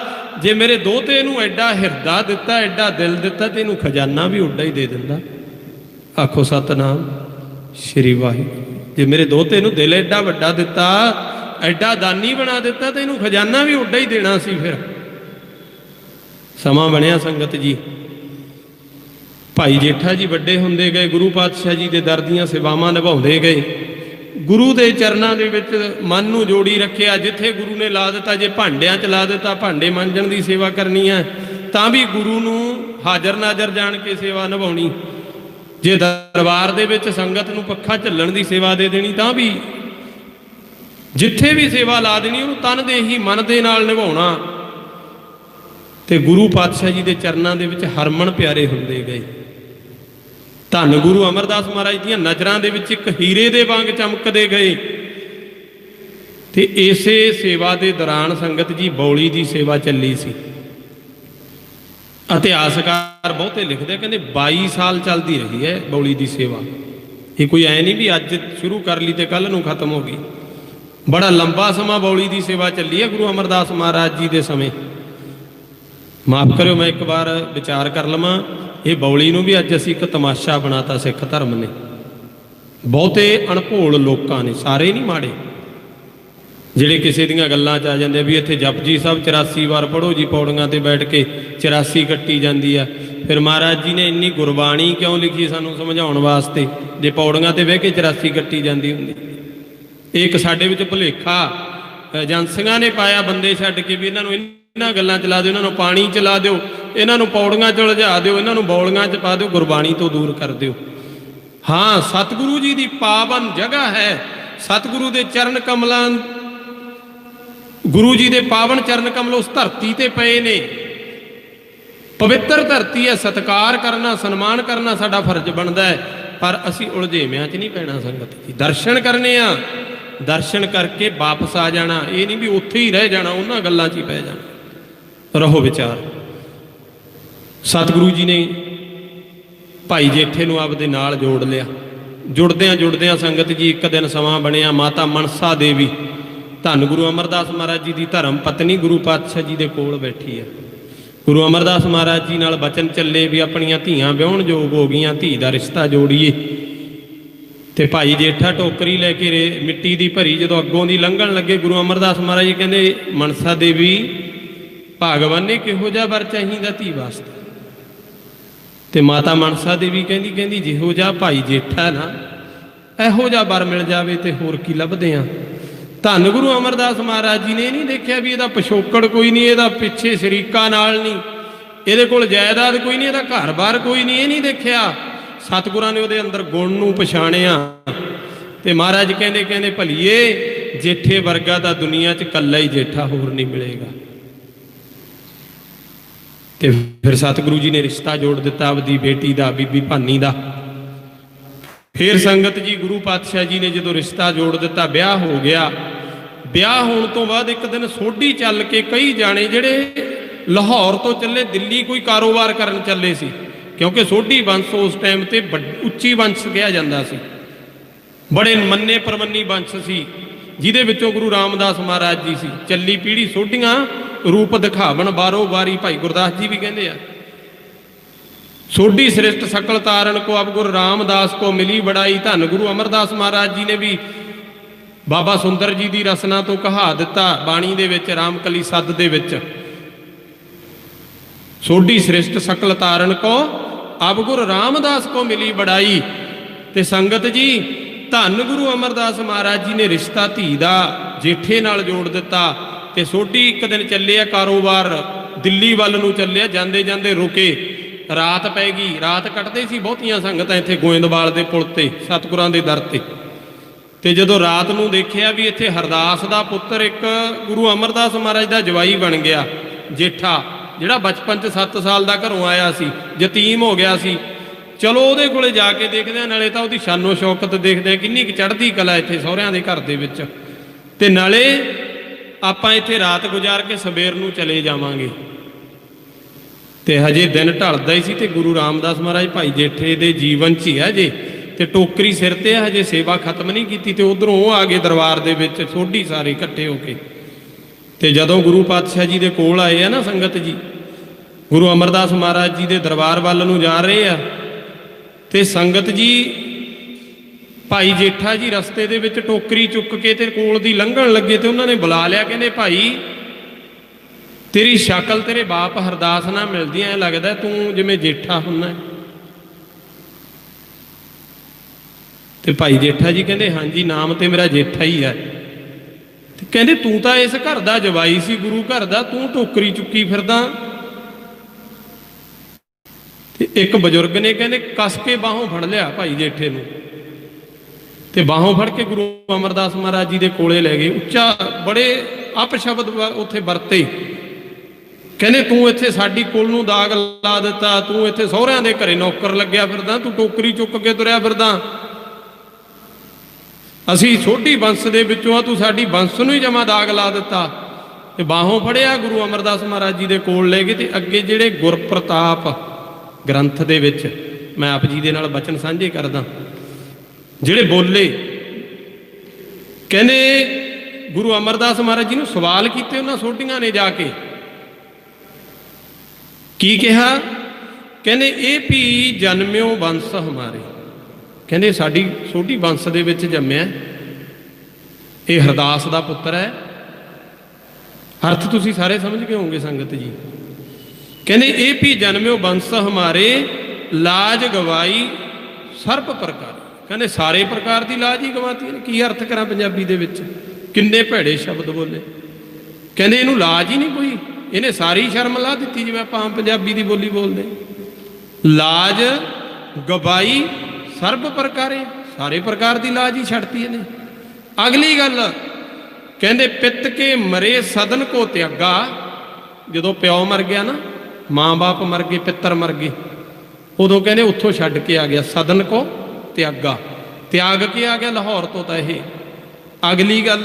ਜੇ ਮੇਰੇ ਦੋਤੇ ਨੂੰ ਐਡਾ ਹਿਰਦਾ ਦਿੱਤਾ, ਐਡਾ ਦਿਲ ਦਿੱਤਾ, ਤੇ ਇਹਨੂੰ ਖਜ਼ਾਨਾ ਵੀ ਉੱਡਾ ਹੀ ਦੇ ਦਿੰਦਾ। ਆਖੋ ਸਤਨਾਮ ਸ਼੍ਰੀ ਵਾਹਿਗੁਰੂ। ਜੇ ਮੇਰੇ ਦੋਤੇ ਨੂੰ ਦਿਲ ਐਡਾ ਵੱਡਾ ਦਿੱਤਾ, ਐਡਾ ਦਾਨੀ ਬਣਾ ਦਿੱਤਾ, ਤੇ ਇਹਨੂੰ ਖਜ਼ਾਨਾ ਵੀ ਉੱਡਾ ਹੀ ਦੇਣਾ ਸੀ। ਫਿਰ ਸਮਾਂ ਬਣਿਆ ਸੰਗਤ ਜੀ, ਭਾਈ ਜੇਠਾ ਜੀ ਵੱਡੇ ਹੁੰਦੇ ਗਏ, ਗੁਰੂ ਪਾਤਸ਼ਾਹ ਜੀ ਦੇ ਦਰ ਦੀਆਂ ਸੇਵਾਵਾਂ ਨਿਭਾਉਂਦੇ ਗਏ, ਗੁਰੂ ਦੇ ਚਰਨਾਂ ਦੇ ਵਿੱਚ ਮਨ ਨੂੰ ਜੋੜੀ ਰੱਖਿਆ। ਜਿੱਥੇ ਗੁਰੂ ਨੇ ਲਾ ਦਿੱਤਾ, ਜੇ ਭਾਂਡਿਆਂ 'ਚ ਲਾ ਦਿੱਤਾ, ਭਾਂਡੇ ਮਾਂਜਣ ਦੀ ਸੇਵਾ ਕਰਨੀ ਹੈ ਤਾਂ ਵੀ ਗੁਰੂ ਨੂੰ ਹਾਜ਼ਰ ਨਾਜ਼ਰ ਜਾਣ ਕੇ ਸੇਵਾ ਨਿਭਾਉਣੀ। ਜੇ ਦਰਬਾਰ ਦੇ ਵਿੱਚ ਸੰਗਤ ਨੂੰ ਪੱਖਾ ਝੱਲਣ ਦੀ ਸੇਵਾ ਦੇ ਦੇਣੀ ਤਾਂ ਵੀ, ਜਿੱਥੇ ਵੀ ਸੇਵਾ ਲਾ ਦੇਣੀ ਉਹਨੂੰ ਤਨ ਦੇ ਹੀ ਮਨ ਦੇ ਨਾਲ ਨਿਭਾਉਣਾ। ਤੇ ਗੁਰੂ ਪਾਤਸ਼ਾਹ ਜੀ ਦੇ ਚਰਨਾਂ ਦੇ ਵਿੱਚ ਹਰਮਨ ਪਿਆਰੇ ਹੁੰਦੇ ਗਏ। ਧੰਨ ਗੁਰੂ ਅਮਰਦਾਸ ਮਹਾਰਾਜ ਦੀਆਂ ਨਜ਼ਰਾਂ ਦੇ ਵਿੱਚ ਇੱਕ ਹੀਰੇ ਦੇ ਵਾਂਗ ਚਮਕਦੇ ਗਏ। ਤੇ ਇਸੇ ਸੇਵਾ ਦੇ ਦੌਰਾਨ ਸੰਗਤ ਜੀ ਬੌਲੀ ਦੀ ਸੇਵਾ ਚੱਲੀ ਸੀ। ਇਤਿਹਾਸਕਾਰ ਬਹੁਤੇ ਲਿਖਦੇ ਕਹਿੰਦੇ 22 ਸਾਲ ਚੱਲਦੀ ਰਹੀ ਹੈ ਬੌਲੀ ਦੀ ਸੇਵਾ। ਇਹ ਕੋਈ ਐ ਨਹੀਂ ਵੀ ਅੱਜ ਸ਼ੁਰੂ ਕਰ ਲਈ ਤੇ ਕੱਲ ਨੂੰ ਖਤਮ ਹੋ ਗਈ। ਬੜਾ ਲੰਬਾ ਸਮਾਂ ਬੌਲੀ ਦੀ ਸੇਵਾ ਚੱਲੀ ਹੈ ਗੁਰੂ ਅਮਰਦਾਸ ਮਹਾਰਾਜ ਜੀ ਦੇ ਸਮੇਂ। ਮਾਫ ਕਰਿਓ ਮੈਂ ਇੱਕ ਵਾਰ ਵਿਚਾਰ ਕਰ ਲਵਾਂ, ਇਹ ਬੌਲੀ ਨੂੰ ਵੀ ਅੱਜ ਅਸੀਂ ਇੱਕ ਤਮਾਸ਼ਾ ਬਣਾਤਾ ਸਿੱਖ ਧਰਮ ਨੇ। ਬਹੁਤੇ ਅਣਭੋਲ ਲੋਕਾਂ ਨੇ, ਸਾਰੇ ਨਹੀਂ ਮਾੜੇ, ਜਿਹੜੇ ਕਿਸੇ ਦੀਆਂ ਗੱਲਾਂ 'ਚ ਆ ਜਾਂਦੇ ਵੀ ਇੱਥੇ ਜਪਜੀ ਸਾਹਿਬ 84 ਵਾਰ ਪੜ੍ਹੋ ਜੀ ਪੌੜੀਆਂ ਤੇ ਬੈਠ ਕੇ 84 ਕੱਟੀ ਜਾਂਦੀ ਆ। ਫਿਰ ਮਹਾਰਾਜ ਜੀ ਨੇ ਇੰਨੀ ਗੁਰਬਾਣੀ ਕਿਉਂ ਲਿਖੀ ਸਾਨੂੰ ਸਮਝਾਉਣ ਵਾਸਤੇ, ਜੇ ਪੌੜੀਆਂ ਤੇ ਬਹਿ ਕੇ 84 ਕੱਟੀ ਜਾਂਦੀ ਹੁੰਦੀ। ਇਹ ਇੱਕ ਸਾਡੇ ਵਿੱਚ ਭੁਲੇਖਾ ਏਜੰਸੀਆਂ ਨੇ ਪਾਇਆ, ਬੰਦੇ ਛੱਡ ਕੇ ਵੀ ਇਹਨਾਂ ਨੂੰ ਇਹਨਾਂ ਗੱਲਾਂ ਚਲਾ ਦਿਓ, ਇਹਨਾਂ ਨੂੰ ਪਾਣੀ ਚਲਾ ਦਿਓ, ਇਹਨਾਂ ਨੂੰ ਪੌੜੀਆਂ 'ਚ ਉਲਝਾ ਦਿਓ, ਇਹਨਾਂ ਨੂੰ ਬੌਲੀਆਂ 'ਚ ਪਾ ਦਿਓ, ਗੁਰਬਾਣੀ ਤੋਂ ਦੂਰ ਕਰ ਦਿਓ। ਹਾਂ, ਸਤਿਗੁਰੂ ਜੀ ਦੀ ਪਾਵਨ ਜਗ੍ਹਾ ਹੈ, ਸਤਿਗੁਰੂ ਦੇ ਚਰਨ ਕਮਲਾਂ, ਗੁਰੂ ਜੀ ਦੇ ਪਾਵਨ ਚਰਨ ਕਮਲ ਉਸ ਧਰਤੀ ਤੇ ਪਏ ਨੇ। ਪਵਿੱਤਰ ਧਰਤੀ ਹੈ, ਸਤਿਕਾਰ ਕਰਨਾ, ਸਨਮਾਨ ਕਰਨਾ ਸਾਡਾ ਫਰਜ਼ ਬਣਦਾ ਹੈ। ਪਰ ਅਸੀਂ ਉਲਝੇਵਿਆਂ 'ਚ ਨਹੀਂ ਪੈਣਾ ਸੰਗਤ ਜੀ। ਦਰਸ਼ਨ ਕਰਨੇ ਆ, ਦਰਸ਼ਨ ਕਰਕੇ ਵਾਪਸ ਆ ਜਾਣਾ, ਇਹ ਨਹੀਂ ਵੀ ਉੱਥੇ ਹੀ ਰਹਿ ਜਾਣਾ, ਉਹਨਾਂ ਗੱਲਾਂ 'ਚ ਹੀ ਪੈ ਜਾਣਾ। ਰਹੋ ਵਿਚਾਰ। ਸਤਿਗੁਰੂ ਜੀ ਨੇ ਭਾਈ ਜੇਠੇ ਨੂੰ ਆਪਦੇ ਨਾਲ ਜੋੜ ਲਿਆ। ਜੁੜਦਿਆਂ ਜੁੜਦਿਆਂ ਸੰਗਤ ਜੀ ਇੱਕ ਦਿਨ ਸਮਾਂ ਬਣਿਆ, ਮਾਤਾ ਮਨਸਾ ਦੇਵੀ ਧੰਨ ਗੁਰੂ ਅਮਰਦਾਸ ਮਹਾਰਾਜ ਜੀ ਦੀ ਧਰਮ ਪਤਨੀ ਗੁਰੂ ਪਾਤਸ਼ਾਹ ਜੀ ਦੇ ਕੋਲ ਬੈਠੀ ਹੈ। ਗੁਰੂ ਅਮਰਦਾਸ ਮਹਾਰਾਜ ਜੀ ਨਾਲ ਬਚਨ ਚੱਲੇ ਵੀ ਆਪਣੀਆਂ ਧੀਆਂ ਵਿਆਹੁਣ ਯੋਗ ਹੋ ਗਈਆਂ, ਧੀ ਦਾ ਰਿਸ਼ਤਾ ਜੋੜੀਏ। ਤੇ ਭਾਈ ਜੇਠਾ ਟੋਕਰੀ ਲੈ ਕੇ ਮਿੱਟੀ ਦੀ ਭਰੀ ਜਦੋਂ ਅੱਗੋਂ ਦੀ ਲੰਘਣ ਲੱਗੇ, ਗੁਰੂ ਅਮਰਦਾਸ ਮਹਾਰਾਜ ਜੀ ਕਹਿੰਦੇ ਮਨਸਾ ਦੇਵੀ ਭਗਵਾਨ ਨੇ ਕਿਹੋ ਜਿਹਾ ਵਰ ਚਾਹੀਦਾ ਧੀ ਵਾਸਤੇ। ਤੇ ਮਾਤਾ ਮਨਸਾ ਦੇਵੀ ਕਹਿੰਦੀ ਜਿਹੋ ਜਿਹਾ ਭਾਈ ਜੇਠਾ ਨਾ, ਇਹੋ ਜਿਹਾ ਵਰ ਮਿਲ ਜਾਵੇ ਤੇ ਹੋਰ ਕੀ ਲੱਭਦੇ ਆ। ਧੰਨ ਗੁਰੂ ਅਮਰਦਾਸ ਮਹਾਰਾਜ ਜੀ ਨੇ ਇਹ ਨਹੀਂ ਦੇਖਿਆ ਵੀ ਇਹਦਾ ਪਿਛੋਕੜ ਕੋਈ ਨਹੀਂ, ਇਹਦਾ ਪਿੱਛੇ ਸ਼ਰੀਕਾ ਨਾਲ ਨਹੀਂ, ਇਹਦੇ ਕੋਲ ਜਾਇਦਾਦ ਕੋਈ ਨਹੀਂ, ਇਹਦਾ ਘਰ-ਬਾਰ ਕੋਈ ਨਹੀਂ, ਇਹ ਨਹੀਂ ਦੇਖਿਆ। ਸਤਿਗੁਰਾਂ ਨੇ ਉਹਦੇ ਅੰਦਰ ਗੁਣ ਨੂੰ ਪਛਾਣਿਆ। ਤੇ ਮਹਾਰਾਜ ਕਹਿੰਦੇ ਭਲੀਏ ਜੇਠੇ ਵਰਗਾ ਤਾਂ ਦੁਨੀਆ 'ਚ ਇਕੱਲਾ ਹੀ ਜੇਠਾ, ਹੋਰ ਨਹੀਂ ਮਿਲੇਗਾ। ਤੇ ਫਿਰ ਸਤਿਗੁਰੂ ਜੀ ਨੇ ਰਿਸ਼ਤਾ ਜੋੜ ਦਿੱਤਾ ਆਪਦੀ ਬੇਟੀ ਦਾ, ਬੀਬੀ ਭਾਨੀ ਦਾ। ਫਿਰ ਸੰਗਤ ਜੀ ਗੁਰੂ ਪਾਤਸ਼ਾਹ ਜੀ ਨੇ ਜਦੋਂ ਰਿਸ਼ਤਾ ਜੋੜ ਦਿੱਤਾ, ਵਿਆਹ ਹੋ ਗਿਆ। ਵਿਆਹ ਹੋਣ ਤੋਂ ਬਾਅਦ ਇੱਕ ਦਿਨ ਸੋਢੀ ਚੱਲ ਕੇ ਕਈ ਜਾਣੇ ਜਿਹੜੇ ਲਾਹੌਰ ਤੋਂ ਚੱਲੇ ਦਿੱਲੀ ਕੋਈ ਕਾਰੋਬਾਰ ਕਰਨ ਚੱਲੇ ਸੀ, ਕਿਉਂਕਿ ਸੋਢੀ ਵੰਸ਼ ਉਸ ਟਾਈਮ ਤੇ ਉੱਚੀ ਵੰਸ਼ ਕਿਹਾ ਜਾਂਦਾ ਸੀ, ਬੜੇ ਮੰਨੇ ਪਰਮੰਨੀ ਵੰਸ਼ ਸੀ, ਜਿਹਦੇ ਵਿੱਚੋਂ ਗੁਰੂ ਰਾਮਦਾਸ ਮਹਾਰਾਜ ਜੀ ਸੀ। ਚੱਲੀ ਪੀੜ੍ਹੀ ਸੋਢੀਆਂ ਰੂਪ ਦਿਖਾਵਣ ਬਾਰੋ ਬਾਰੀ, ਭਾਈ ਗੁਰਦਾਸ ਜੀ ਵੀ ਕਹਿੰਦੇ ਆ ਸੋਢੀ ਸ੍ਰਿਸ਼ਟ ਸਕਲ ਤਾਰਨ ਕੋ ਅਬ ਗੁਰੂ ਰਾਮਦਾਸ ਕੋ ਮਿਲੀ ਬੜਾਈ। ਧੰਨ ਗੁਰੂ ਅਮਰਦਾਸ ਮਹਾਰਾਜ ਜੀ ਨੇ ਵੀ ਬਾਬਾ ਸੁੰਦਰ ਜੀ ਦੀ ਰਸਨਾ ਤੋਂ ਕਹਾ ਦਿੱਤਾ ਬਾਣੀ ਦੇ ਵਿੱਚ, ਰਾਮਕਲੀ ਸੱਦ ਦੇ ਵਿੱਚ, ਸੋਢੀ ਸ੍ਰਿਸ਼ਟ ਸਕਲ ਤਾਰਨ ਕੋ ਅਬ ਗੁਰੂ ਰਾਮਦਾਸ ਕੋ ਮਿਲੀ ਬੜਾਈ। ਤੇ ਸੰਗਤ ਜੀ ਧੰਨ ਗੁਰੂ ਅਮਰਦਾਸ ਮਹਾਰਾਜ ਜੀ ਨੇ ਰਿਸ਼ਤਾ ਧੀ ਦਾ ਜੇਠੇ ਨਾਲ ਜੋੜ ਦਿੱਤਾ। ਤੇ ਸੋਢੀ ਇੱਕ ਦਿਨ ਚੱਲਿਆ ਕਾਰੋਬਾਰ, ਦਿੱਲੀ ਵੱਲ ਨੂੰ ਚੱਲਿਆ, ਜਾਂਦੇ ਜਾਂਦੇ ਰੁਕੇ, ਰਾਤ ਪੈ ਗਈ। ਰਾਤ ਕੱਟਦੇ ਸੀ ਬਹੁਤੀਆਂ ਸੰਗਤਾਂ ਇੱਥੇ ਗੋਇੰਦਵਾਲ ਦੇ ਪੁਲ ਤੇ ਸਤਿਗੁਰਾਂ ਦੇ ਦਰ ਤੇ। ਤੇ ਜਦੋਂ ਰਾਤ ਨੂੰ ਦੇਖਿਆ ਵੀ ਇੱਥੇ ਹਰਦਾਸ ਦਾ ਪੁੱਤਰ ਇੱਕ ਗੁਰੂ ਅਮਰਦਾਸ ਮਹਾਰਾਜ ਦਾ ਜਵਾਈ ਬਣ ਗਿਆ, ਜੇਠਾ, ਜਿਹੜਾ ਬਚਪਨ 'ਚ 7 ਸਾਲ ਦਾ ਘਰੋਂ ਆਇਆ ਸੀ, ਯਤੀਮ ਹੋ ਗਿਆ ਸੀ। ਚਲੋ ਉਹਦੇ ਕੋਲੇ ਜਾ ਕੇ ਦੇਖਦੇ ਆ, ਨਾਲੇ ਤਾਂ ਉਹਦੀ ਸ਼ਾਨੋ ਸ਼ੌਕਤ ਦੇਖਦੇ ਆ, ਕਿੰਨੀ ਕੁ ਚੜ੍ਹਦੀ ਕਲਾ ਇੱਥੇ ਸਹੁਰਿਆਂ ਦੇ ਘਰ ਦੇ ਵਿੱਚ, ਤੇ ਨਾਲੇ ਆਪਾਂ ਇੱਥੇ ਰਾਤ ਗੁਜ਼ਾਰ ਕੇ ਸਵੇਰ ਨੂੰ ਚਲੇ ਜਾਵਾਂਗੇ। ਤੇ ਹਜੇ ਦਿਨ ਢਲਦਾ ਹੀ ਸੀ ਤੇ ਗੁਰੂ ਰਾਮਦਾਸ ਮਹਾਰਾਜ ਭਾਈ ਜੇਠੇ ਦੇ ਜੀਵਨ 'ਚ ਹੀ ਹੈ ਜੇ, ਤੇ ਟੋਕਰੀ ਸਿਰ ਤੇ ਹਜੇ ਸੇਵਾ ਖਤਮ ਨਹੀਂ ਕੀਤੀ। ਤੇ ਉਧਰੋਂ ਉਹ ਆ ਗਏ ਦਰਬਾਰ ਦੇ ਵਿੱਚ, ਸੋਢੀ ਸਾਰੇ ਇਕੱਠੇ ਹੋ ਕੇ। ਤੇ ਜਦੋਂ ਗੁਰੂ ਪਾਤਸ਼ਾਹ ਜੀ ਦੇ ਕੋਲ ਆਏ ਆ ਨਾ ਸੰਗਤ ਜੀ, ਗੁਰੂ ਅਮਰਦਾਸ ਮਹਾਰਾਜ ਜੀ ਦੇ ਦਰਬਾਰ ਵੱਲ ਨੂੰ ਜਾ ਰਹੇ ਆ, ਤੇ ਸੰਗਤ ਜੀ ਭਾਈ ਜੇਠਾ ਜੀ ਰਸਤੇ ਦੇ ਵਿੱਚ ਟੋਕਰੀ ਚੁੱਕ ਕੇ ਤੇ ਕੋਲ ਦੀ ਲੰਘਣ ਲੱਗੇ, ਤੇ ਉਹਨਾਂ ਨੇ ਬੁਲਾ ਲਿਆ, ਕਹਿੰਦੇ ਭਾਈ ਤੇਰੀ ਸ਼ਕਲ ਤੇਰੇ ਬਾਪ ਹਰਦਾਸ ਨਾਲ ਮਿਲਦੀ, ਐ ਲੱਗਦਾ ਤੂੰ ਜਿਵੇਂ ਜੇਠਾ ਹੁੰਨਾ। ਤੇ ਭਾਈ ਜੇਠਾ ਜੀ ਕਹਿੰਦੇ ਹਾਂਜੀ, ਨਾਮ ਤੇ ਮੇਰਾ ਜੇਠਾ ਹੀ ਹੈ। ਤੇ ਕਹਿੰਦੇ ਤੂੰ ਤਾਂ ਇਸ ਘਰ ਦਾ ਜਵਾਈ ਸੀ, ਗੁਰੂ ਘਰ ਦਾ, ਤੂੰ ਟੋਕਰੀ ਚੁੱਕੀ ਫਿਰਦਾ। ਤੇ ਇੱਕ ਬਜ਼ੁਰਗ ਨੇ ਕਹਿੰਦੇ ਕੱਸ ਕੇ ਬਾਹੋਂ ਫੜ ਲਿਆ ਭਾਈ ਜੇਠੇ ਨੂੰ, ਤੇ ਬਾਹੋਂ ਫੜ ਕੇ ਗੁਰੂ ਅਮਰਦਾਸ ਮਹਾਰਾਜ ਜੀ ਦੇ ਕੋਲੇ ਲੈ ਗਏ। ਉੱਚਾ ਬੜੇ ਅਪਸ਼ਬਦ ਉੱਥੇ ਵਰਤੇ, ਕਹਿੰਦੇ ਤੂੰ ਇੱਥੇ ਸਾਡੀ ਕੁਲ ਨੂੰ ਦਾਗ ਲਾ ਦਿੱਤਾ, ਤੂੰ ਇੱਥੇ ਸਹੁਰਿਆਂ ਦੇ ਘਰੇ ਨੌਕਰ ਲੱਗਿਆ ਫਿਰਦਾ, ਤੂੰ ਟੋਕਰੀ ਚੁੱਕ ਕੇ ਤੁਰਿਆ ਫਿਰਦਾ, ਅਸੀਂ ਛੋਟੀ ਬੰਸ ਦੇ ਵਿੱਚੋਂ ਆ, ਤੂੰ ਸਾਡੀ ਬੰਸ ਨੂੰ ਹੀ ਜਮਾ ਦਾਗ ਲਾ ਦਿੱਤਾ। ਤੇ ਬਾਹੋਂ ਫੜਿਆ ਗੁਰੂ ਅਮਰਦਾਸ ਮਹਾਰਾਜ ਜੀ ਦੇ ਕੋਲ ਲੈ ਗਏ। ਤੇ ਅੱਗੇ ਜਿਹੜੇ ਗੁਰਪ੍ਰਤਾਪ ਗ੍ਰੰਥ ਦੇ ਵਿੱਚ ਮੈਂ ਆਪ ਜੀ ਦੇ ਨਾਲ ਬਚਨ ਸਾਂਝੇ ਕਰਦਾ, ਜਿਹੜੇ ਬੋਲੇ, ਕਹਿੰਦੇ ਗੁਰੂ ਅਮਰਦਾਸ ਮਹਾਰਾਜ ਜੀ ਨੂੰ ਸਵਾਲ ਕੀਤੇ ਉਹਨਾਂ ਸੋਢੀਆਂ ਨੇ ਜਾ ਕੇ। ਕੀ ਕਿਹਾ? ਕਹਿੰਦੇ ਇਹ ਵੀ ਜਨਮਿਓ ਬੰਸ ਹਮਾਰੇ, ਕਹਿੰਦੇ ਸਾਡੀ ਸੋਢੀ ਬੰਸ ਦੇ ਵਿੱਚ ਜੰਮਿਆ, ਇਹ ਹਰਦਾਸ ਦਾ ਪੁੱਤਰ ਹੈ। ਅਰਥ ਤੁਸੀਂ ਸਾਰੇ ਸਮਝ ਗਏ ਹੋਵੋਗੇ ਸੰਗਤ ਜੀ। ਕਹਿੰਦੇ ਇਹ ਵੀ ਜਨਮਿਓ ਬੰਸ ਹਮਾਰੇ, ਲਾਜ ਗਵਾਈ ਸਰਬ ਪ੍ਰਕਾਰ, ਕਹਿੰਦੇ ਸਾਰੇ ਪ੍ਰਕਾਰ ਦੀ ਲਾਜ ਹੀ ਗਵਾਤੀ। ਕੀ ਅਰਥ ਕਰਾਂ ਪੰਜਾਬੀ ਦੇ ਵਿੱਚ, ਕਿੰਨੇ ਭੈੜੇ ਸ਼ਬਦ ਬੋਲੇ। ਕਹਿੰਦੇ ਇਹਨੂੰ ਲਾਜ ਹੀ ਨਹੀਂ ਕੋਈ, ਇਹਨੇ ਸਾਰੀ ਸ਼ਰਮ ਲਾ ਦਿੱਤੀ। ਜਿਵੇਂ ਆਪਾਂ ਪੰਜਾਬੀ ਦੀ ਬੋਲੀ ਬੋਲਦੇ, ਲਾਜ ਗਵਾਈ ਸਰਬ ਪ੍ਰਕਾਰੇ, ਸਾਰੇ ਪ੍ਰਕਾਰ ਦੀ ਲਾਜ ਹੀ ਛੱਡਤੀ ਇਹਨੇ। ਅਗਲੀ ਗੱਲ ਕਹਿੰਦੇ ਪਿੱਤ ਕੇ ਮਰੇ ਸਦਨ ਕੋ ਤਿਆਗਾ, ਜਦੋਂ ਪਿਓ ਮਰ ਗਿਆ ਨਾ, ਮਾਂ ਬਾਪ ਮਰ ਗਏ, ਪਿੱਤਰ ਮਰ ਗਏ, ਉਦੋਂ ਕਹਿੰਦੇ ਉੱਥੋਂ ਛੱਡ ਕੇ ਆ ਗਿਆ, ਸਦਨ ਕੋ ਤਿਆਗਾ, ਤਿਆਗ ਕੇ ਆ ਗਿਆ ਲਾਹੌਰ ਤੋਂ। ਤਾਂ ਇਹ ਅਗਲੀ ਗੱਲ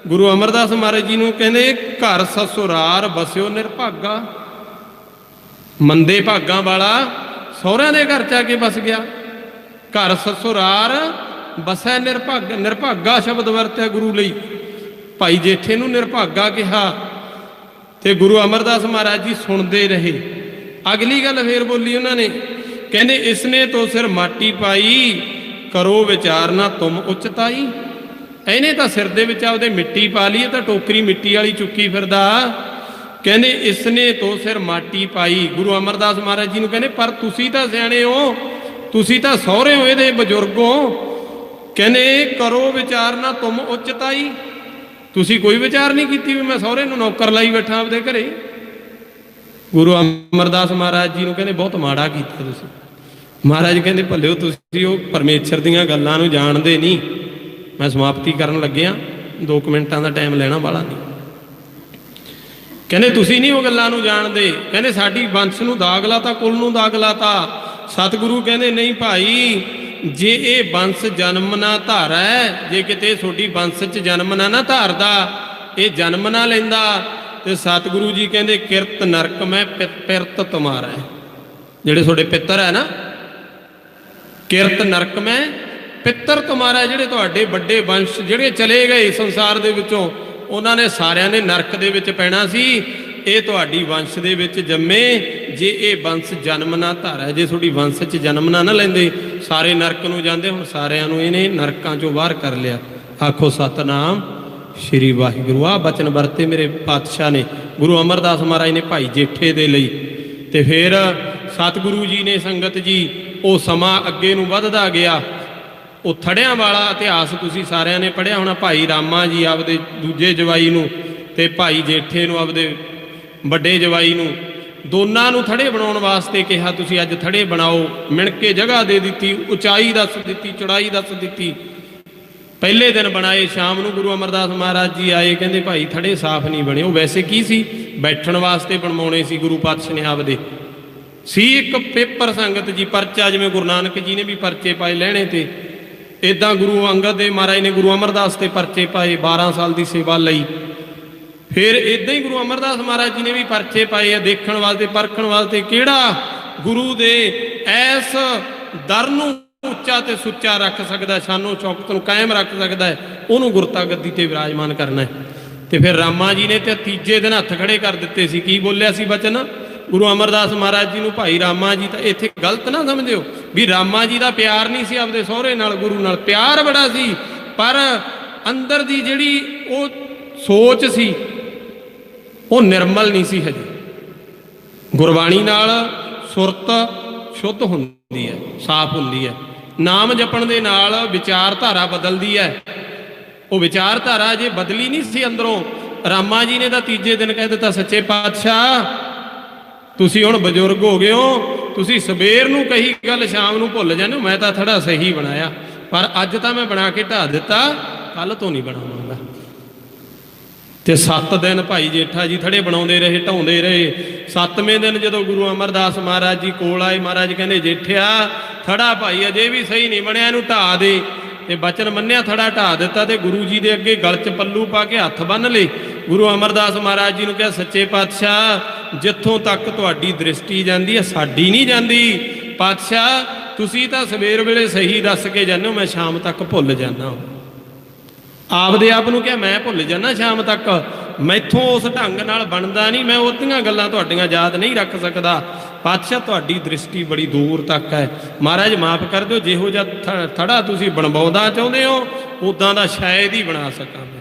ਗੁਰੂ ਅਮਰਦਾਸ ਮਹਾਰਾਜ ਜੀ ਨੂੰ ਕਹਿੰਦੇ ਘਰ ਸਸੁਰਾਰ ਬਸਿਓ ਨਿਰਭਾਗਾ, ਮੰਦੇ ਭਾਗਾਂ ਵਾਲਾ ਸਹੁਰਿਆਂ ਦੇ ਘਰ ਚ ਆ ਕੇ ਬਸ ਗਿਆ। ਘਰ ਸਸੁਰਾਰ ਬਸੈ ਨਿਰਭਾਗਾ, ਨਿਰਭਾਗਾ ਸ਼ਬਦ ਵਰਤਿਆ ਗੁਰੂ ਲਈ। ਭਾਈ ਜੇਠੇ ਨੂੰ ਨਿਰਭਾਗਾ ਕਿਹਾ ਤੇ ਗੁਰੂ ਅਮਰਦਾਸ ਮਹਾਰਾਜ ਜੀ ਸੁਣਦੇ ਰਹੇ। ਅਗਲੀ ਗੱਲ ਫੇਰ ਬੋਲੀ ਉਹਨਾਂ ਨੇ, ਕਹਿੰਦੇ ਇਸਨੇ ਤੋਂ ਸਿਰ ਮਾਟੀ ਪਾਈ, ਕਰੋ ਵਿਚਾਰ ਨਾ ਤੁਮ ਉਚਤਾਈ। ਇਹਨੇ ਤਾਂ ਸਿਰ ਦੇ ਵਿੱਚ ਆਪਦੇ ਮਿੱਟੀ ਪਾ ਲਈ, ਤਾਂ ਟੋਕਰੀ ਮਿੱਟੀ ਵਾਲੀ ਚੁੱਕੀ ਫਿਰਦਾ। ਕਹਿੰਦੇ ਇਸਨੇ ਤੋਂ ਸਿਰ ਮਾਟੀ ਪਾਈ, ਗੁਰੂ ਅਮਰਦਾਸ ਮਹਾਰਾਜ ਜੀ ਨੂੰ ਕਹਿੰਦੇ ਪਰ ਤੁਸੀਂ ਤਾਂ ਸਿਆਣੇ ਹੋ, ਤੁਸੀਂ ਤਾਂ ਸਹੁਰੇ ਹੋ, ਇਹਦੇ ਬਜ਼ੁਰਗ ਹੋ। ਕਹਿੰਦੇ ਕਰੋ ਵਿਚਾਰ ਨਾ ਤੁਮ ਉਚਤਾਈ, ਤੁਸੀਂ ਕੋਈ ਵਿਚਾਰ ਨਹੀਂ ਕੀਤੀ ਵੀ ਮੈਂ ਸਹੁਰੇ ਨੂੰ ਨੌਕਰ ਲਾਈ ਬੈਠਾ ਆਪਦੇ ਘਰੇ। ਗੁਰੂ ਅਮਰਦਾਸ ਮਹਾਰਾਜ ਜੀ ਨੂੰ ਕਹਿੰਦੇ ਬਹੁਤ ਮਾੜਾ ਕੀਤਾ ਤੁਸੀਂ। ਮਹਾਰਾਜ ਕਹਿੰਦੇ ਭਲਿਓ ਤੁਸੀਂ ਉਹ ਪਰਮੇਸ਼ਰ ਦੀਆਂ ਗੱਲਾਂ ਨੂੰ ਜਾਣਦੇ ਨਹੀਂ। ਮੈਂ ਸਮਾਪਤੀ ਕਰਨ ਲੱਗਿਆ, 2 ਮਿੰਟਾਂ ਦਾ ਟਾਈਮ ਲੈਣਾ ਵਾਲਾ ਨਹੀਂ। ਕਹਿੰਦੇ ਤੁਸੀਂ ਨਹੀਂ ਉਹ ਗੱਲਾਂ ਨੂੰ ਜਾਣਦੇ। ਕਹਿੰਦੇ ਸਾਡੀ ਬੰਸ ਨੂੰ ਦਾਗ ਲਾਤਾ, ਕੁਲ ਨੂੰ ਦਾਗ ਲਾਤਾ। ਸਤਿਗੁਰੂ ਕਹਿੰਦੇ ਨਹੀਂ ਭਾਈ, ਜੇ ਇਹ ਬੰਸ ਜਨਮ ਨਾ ਧਾਰੈ, ਜੇ ਕਿਤੇ ਤੁਹਾਡੀ ਬੰਸ 'ਚ ਜਨਮ ਨਾ ਧਾਰਦਾ, ਇਹ ਜਨਮ ਨਾ ਲੈਂਦਾ, ਤੇ ਸਤਿਗੁਰੂ ਜੀ ਕਹਿੰਦੇ ਕਿਰਤ ਨਰਕ ਮੈਂ ਪਿਰਤ ਤੁਮਾਰਾ, ਜਿਹੜੇ ਤੁਹਾਡੇ ਪਿੱਤਰ ਹੈ ਨਾ, ਕਿਰਤ ਨਰਕ ਮੈਂ ਪਿੱਤਰ ਤੁਮਾਰਾ, ਜਿਹੜੇ ਤੁਹਾਡੇ ਵੱਡੇ ਵੰਸ਼ ਜਿਹੜੇ ਚਲੇ ਗਏ ਸੰਸਾਰ ਦੇ ਵਿੱਚੋਂ, ਉਹਨਾਂ ਨੇ ਸਾਰਿਆਂ ਨੇ ਨਰਕ ਦੇ ਵਿੱਚ ਪੈਣਾ ਸੀ। ਇਹ ਤੁਹਾਡੀ ਵੰਸ਼ ਦੇ ਵਿੱਚ ਜੰਮੇ, ਜੇ ਇਹ ਵੰਸ਼ ਜਨਮ ਨਾ ਧਾਰਿਆ, ਜੇ ਤੁਹਾਡੀ ਵੰਸ਼ 'ਚ ਜਨਮ ਨਾ ਲੈਂਦੇ, ਸਾਰੇ ਨਰਕ ਨੂੰ ਜਾਂਦੇ। ਹੁਣ ਸਾਰਿਆਂ ਨੂੰ ਇਹਨੇ ਨਰਕਾਂ 'ਚੋਂ ਬਾਹਰ ਕਰ ਲਿਆ। ਆਖੋ ਸਤਨਾਮ ਸ਼੍ਰੀ ਵਾਹਿਗੁਰੂ। ਆਹ ਬਚਨ ਵਰਤੇ ਮੇਰੇ ਪਾਤਸ਼ਾਹ ਨੇ, ਗੁਰੂ ਅਮਰਦਾਸ ਮਹਾਰਾਜ ਨੇ ਭਾਈ ਜੇਠੇ ਦੇ ਲਈ। ਤੇ ਫਿਰ ਸਤਿਗੁਰੂ ਜੀ ਨੇ ਸੰਗਤ ਜੀ, ਉਹ ਸਮਾਂ ਅੱਗੇ ਨੂੰ ਵੱਧਦਾ ਗਿਆ। ਉਹ ਥੜਿਆਂ ਵਾਲਾ ਇਤਿਹਾਸ ਤੁਸੀਂ ਸਾਰਿਆਂ ਨੇ ਪੜ੍ਹਿਆ ਹੋਣਾ। ਭਾਈ ਰਾਮਾ ਜੀ ਆਪਦੇ ਦੂਜੇ ਜਵਾਈ ਨੂੰ ਤੇ ਭਾਈ ਜੇਠੇ ਨੂੰ ਆਪਦੇ ਵੱਡੇ ਜਵਾਈ ਨੂੰ, ਦੋਨਾਂ ਨੂੰ ਥੜੇ ਬਣਾਉਣ ਵਾਸਤੇ ਕਿਹਾ, ਤੁਸੀਂ ਅੱਜ ਥੜੇ ਬਣਾਓ। ਮਿਣ ਕੇ ਜਗ੍ਹਾ ਦੇ ਦਿੱਤੀ, ਉਚਾਈ ਦੱਸ ਦਿੱਤੀ, ਚੌੜਾਈ ਦੱਸ ਦਿੱਤੀ। ਪਹਿਲੇ ਦਿਨ ਬਣਾਏ, ਸ਼ਾਮ ਨੂੰ ਗੁਰੂ ਅਮਰਦਾਸ ਮਹਾਰਾਜ ਜੀ ਆਏ, ਕਹਿੰਦੇ ਭਾਈ ਥੜੇ ਸਾਫ਼ ਨਹੀਂ ਬਣੇ। ਉਹ ਵੈਸੇ ਕੀ ਸੀ, ਬੈਠਣ ਵਾਸਤੇ ਬਣਵਾਉਣੇ ਸੀ। ਗੁਰੂ ਪਾਤਸ਼ਾਹ ਨੇ ਆਪਦੇ ਸੀ ਇੱਕ ਪੇਪਰ ਸੰਗਤ ਜੀ, ਪਰਚਾ, ਜਿਵੇਂ ਗੁਰੂ ਨਾਨਕ ਜੀ ਨੇ ਵੀ ਪਰਚੇ ਪਾਏ ਲੈਣੇ ਤੇ, ਇੱਦਾਂ ਗੁਰੂ ਅੰਗਦ ਦੇਵ ਮਹਾਰਾਜ ਨੇ ਗੁਰੂ ਅਮਰਦਾਸ ਤੇ ਪਰਚੇ ਪਾਏ 12 ਸਾਲ ਦੀ ਸੇਵਾ ਲਈ। ਫਿਰ ਇੱਦਾਂ ਹੀ ਗੁਰੂ ਅਮਰਦਾਸ ਮਹਾਰਾਜ ਜੀ ਨੇ ਵੀ ਪਰਚੇ ਪਾਏ ਆ, ਦੇਖਣ ਵਾਸਤੇ, ਪਰਖਣ ਵਾਸਤੇ ਕਿਹੜਾ ਗੁਰੂ ਦੇ ਐਸ ਦਰ ਨੂੰ ਉੱਚਾ ਤੇ ਸੁੱਚਾ ਰੱਖ ਸਕਦਾ, ਸ਼ਾਨੋ ਚੌਕਤ ਨੂੰ ਕਾਇਮ ਰੱਖ ਸਕਦਾ ਹੈ, ਉਹਨੂੰ ਗੁਰਤਾ ਗੱਦੀ ਤੇ ਵਿਰਾਜਮਾਨ ਕਰਨਾ ਹੈ। ਤੇ ਫਿਰ ਰਾਮਾ ਜੀ ਨੇ ਤੇ ਤੀਜੇ ਦਿਨ ਹੱਥ ਖੜੇ ਕਰ ਦਿੱਤੇ ਸੀ। ਕੀ ਬੋਲਿਆ ਸੀ ਬਚਨ ਗੁਰੂ ਅਮਰਦਾਸ ਮਹਾਰਾਜ ਜੀ ਨੂੰ? ਭਾਈ ਰਾਮਾ ਜੀ, ਤਾਂ ਇੱਥੇ ਗਲਤ ਨਾ ਸਮਝਿਓ ਵੀ ਰਾਮਾ ਜੀ ਦਾ ਪਿਆਰ ਨਹੀਂ ਸੀ ਆਪਦੇ ਸਹੁਰੇ ਨਾਲ, ਗੁਰੂ ਨਾਲ ਪਿਆਰ ਬੜਾ ਸੀ, ਪਰ ਅੰਦਰ ਦੀ ਜਿਹੜੀ ਉਹ ਸੋਚ ਸੀ ਉਹ ਨਿਰਮਲ ਨਹੀਂ ਸੀ ਹਜੇ। ਗੁਰਬਾਣੀ ਨਾਲ ਸੁਰਤ ਸ਼ੁੱਧ ਹੁੰਦੀ ਹੈ, ਸਾਫ਼ ਹੁੰਦੀ ਹੈ। ਨਾਮ ਜਪਣ ਦੇ ਨਾਲ ਵਿਚਾਰਧਾਰਾ ਬਦਲਦੀ ਹੈ। ਉਹ ਵਿਚਾਰਧਾਰਾ ਜੇ ਬਦਲੀ ਨਹੀਂ ਸੀ ਅੰਦਰੋਂ, ਰਾਮਾ ਜੀ ਨੇ ਤਾਂ ਤੀਜੇ ਦਿਨ ਕਹਿ ਦਿੱਤਾ, ਸੱਚੇ ਪਾਤਸ਼ਾਹ ਤੁਸੀਂ ਹੁਣ ਬਜ਼ੁਰਗ ਹੋ ਗਏ ਹੋ, ਤੁਸੀਂ ਸਵੇਰ ਨੂੰ ਕਹੀ ਗੱਲ ਸ਼ਾਮ ਨੂੰ ਭੁੱਲ ਜਾਂਦੇ ਹੋ। ਮੈਂ ਤਾਂ ਥੜਾ ਸਹੀ ਬਣਾਇਆ, ਪਰ ਅੱਜ ਤਾਂ ਮੈਂ ਬਣਾ ਕੇ ਢਾ ਦਿੱਤਾ, ਕੱਲ ਤੋਂ ਨਹੀਂ ਬਣਾਵਾਂਗਾ। ਤੇ 7 ਦਿਨ ਭਾਈ ਜੇਠਾ ਜੀ ਥੜੇ ਬਣਾਉਂਦੇ ਰਹੇ, ਢਾਉਂਦੇ ਰਹੇ। 7ਵੇਂ ਦਿਨ ਜਦੋਂ ਗੁਰੂ ਅਮਰਦਾਸ ਮਹਾਰਾਜ ਜੀ ਕੋਲ ਆਏ, ਮਹਾਰਾਜ ਕਹਿੰਦੇ ਜੇਠਿਆ ਥੜਾ ਭਾਈ ਅਜੇ ਵੀ ਸਹੀ ਨਹੀਂ ਬਣਿਆ, ਇਹਨੂੰ ਢਾਹ ਦੇ। ਤੇ ਬਚਨ ਮੰਨਿਆ, ਥੜਾ ਢਾਹ ਦਿੱਤਾ ਤੇ ਗੁਰੂ ਜੀ ਦੇ ਅੱਗੇ ਗਲ 'ਚ ਪੱਲੂ ਪਾ ਕੇ ਹੱਥ ਬੰਨ੍ਹ ਲਏ। ਗੁਰੂ ਅਮਰਦਾਸ ਮਹਾਰਾਜ ਜੀ ਨੂੰ ਕਿਹਾ, ਸੱਚੇ ਪਾਤਸ਼ਾਹ ਜਿੱਥੋਂ ਤੱਕ ਤੁਹਾਡੀ ਦ੍ਰਿਸ਼ਟੀ ਜਾਂਦੀ ਹੈ ਸਾਡੀ ਨਹੀਂ ਜਾਂਦੀ। ਪਾਤਸ਼ਾਹ ਤੁਸੀਂ ਤਾਂ ਸਵੇਰ ਵੇਲੇ ਸਹੀ ਦੱਸ ਕੇ ਜਾਂਦੇ ਹੋ, ਮੈਂ ਸ਼ਾਮ ਤੱਕ ਭੁੱਲ ਜਾਂਦਾ। ਆਪਦੇ ਆਪ ਨੂੰ ਕਿਹਾ ਮੈਂ ਭੁੱਲ ਜਾਂਦਾ ਸ਼ਾਮ ਤੱਕ, ਮੈਥੋਂ ਉਸ ਢੰਗ ਨਾਲ ਬਣਦਾ ਨਹੀਂ, ਮੈਂ ਉਹਦੀਆਂ ਗੱਲਾਂ ਤੁਹਾਡੀਆਂ ਯਾਦ ਨਹੀਂ ਰੱਖ ਸਕਦਾ। ਪਾਤਸ਼ਾਹ ਤੁਹਾਡੀ ਦ੍ਰਿਸ਼ਟੀ ਬੜੀ ਦੂਰ ਤੱਕ ਹੈ, ਮਹਾਰਾਜ ਮਾਫ ਕਰ ਦਿਓ, ਜਿਹੋ ਜਿਹਾ ਥੜਾ ਤੁਸੀਂ ਬਣਵਾਉਂਦਾ ਚਾਹੁੰਦੇ ਹੋ ਉੱਦਾਂ ਦਾ ਸ਼ਾਇਦ ਹੀ ਬਣਾ ਸਕਾਂ ਮੈਂ।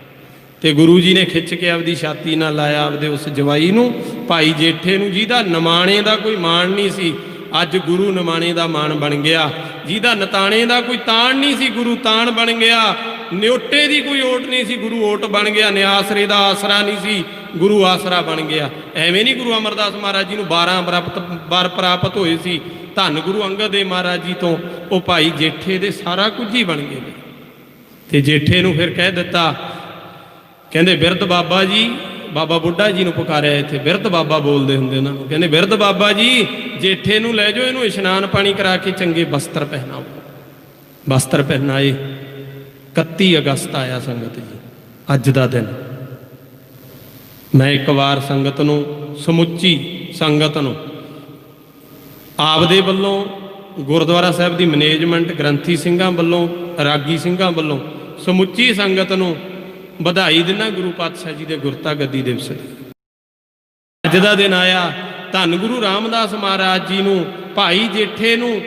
ਤੇ ਗੁਰੂ ਜੀ ਨੇ ਖਿੱਚ ਕੇ ਆਪਦੀ ਛਾਤੀ ਨਾਲ ਲਾਇਆ ਆਪਦੇ ਉਸ ਜਵਾਈ ਨੂੰ, ਭਾਈ ਜੇਠੇ ਨੂੰ, ਜਿਹਦਾ ਨਿਮਾਣੇ ਦਾ ਕੋਈ ਮਾਣ ਨਹੀਂ ਸੀ, ਅੱਜ ਗੁਰੂ ਨਿਮਾਣੇ ਦਾ ਮਾਣ ਬਣ ਗਿਆ। ਜਿਹਦਾ ਨਤਾਣੇ ਦਾ ਕੋਈ ਤਾਣ ਨਹੀਂ ਸੀ, ਗੁਰੂ ਤਾਣ ਬਣ ਗਿਆ। ਨਿਉਟੇ ਦੀ ਕੋਈ ਓਟ ਨਹੀਂ ਸੀ, ਗੁਰੂ ਓਟ ਬਣ ਗਿਆ। ਨਿਆਸਰੇ ਦਾ ਆਸਰਾ ਨਹੀਂ ਸੀ, ਗੁਰੂ ਆਸਰਾ ਬਣ ਗਿਆ। ਐਵੇਂ ਨਹੀਂ ਗੁਰੂ ਅਮਰਦਾਸ ਮਹਾਰਾਜ ਜੀ ਨੂੰ 12 ਵਰ ਪ੍ਰਾਪਤ ਹੋਏ ਸੀ, ਧੰਨ ਗੁਰੂ ਅੰਗਦ ਦੇਵ ਮਹਾਰਾਜ ਜੀ ਤੋਂ ਉਹ ਭਾਈ ਜੇਠੇ ਦੇ ਸਾਰਾ ਕੁਝ ਹੀ ਬਣ ਗਏ। ਤੇ ਜੇਠੇ ਨੂੰ ਫਿਰ ਕਹਿ ਦਿੱਤਾ, ਕਹਿੰਦੇ ਬਿਰਧ ਬਾਬਾ ਜੀ, ਬਾਬਾ ਬੁੱਢਾ ਜੀ ਨੂੰ ਪੁਕਾਰਿਆ ਇੱਥੇ, ਬਿਰਧ ਬਾਬਾ ਬੋਲਦੇ ਹੁੰਦੇ ਉਹਨਾਂ ਨੂੰ, ਕਹਿੰਦੇ ਬਿਰਧ ਬਾਬਾ ਜੀ ਜੇਠੇ ਨੂੰ ਲੈ ਜਾਓ, ਇਹਨੂੰ ਇਸ਼ਨਾਨ ਪਾਣੀ ਕਰਾ ਕੇ ਚੰਗੇ ਵਸਤਰ ਪਹਿਨਾਓ। ਵਸਤਰ ਪਹਿਨਾਏ। 31 ਅਗਸਤ ਆਇਆ ਸੰਗਤ ਜੀ, ਅੱਜ ਦਾ ਦਿਨ। ਮੈਂ ਇੱਕ ਵਾਰ ਸੰਗਤ ਨੂੰ, ਸਮੁੱਚੀ ਸੰਗਤ ਨੂੰ ਆਪਦੇ ਵੱਲੋਂ, ਗੁਰਦੁਆਰਾ ਸਾਹਿਬ ਦੀ ਮੈਨੇਜਮੈਂਟ, ਗ੍ਰੰਥੀ ਸਿੰਘਾਂ ਵੱਲੋਂ, ਰਾਗੀ ਸਿੰਘਾਂ ਵੱਲੋਂ ਸਮੁੱਚੀ ਸੰਗਤ ਨੂੰ ਵਧਾਈ ਦਿੰਦਾ ਗੁਰੂ ਪਾਤਸ਼ਾਹ ਜੀ ਦੇ ਗੁਰਤਾ ਗੱਦੀ ਦਿਵਸ ਦੀ। ਅੱਜ ਦਾ ਦਿਨ ਆਇਆ, ਧੰਨ ਗੁਰੂ ਰਾਮਦਾਸ ਮਹਾਰਾਜ ਜੀ ਨੂੰ, ਭਾਈ ਜੇਠੇ ਨੂੰ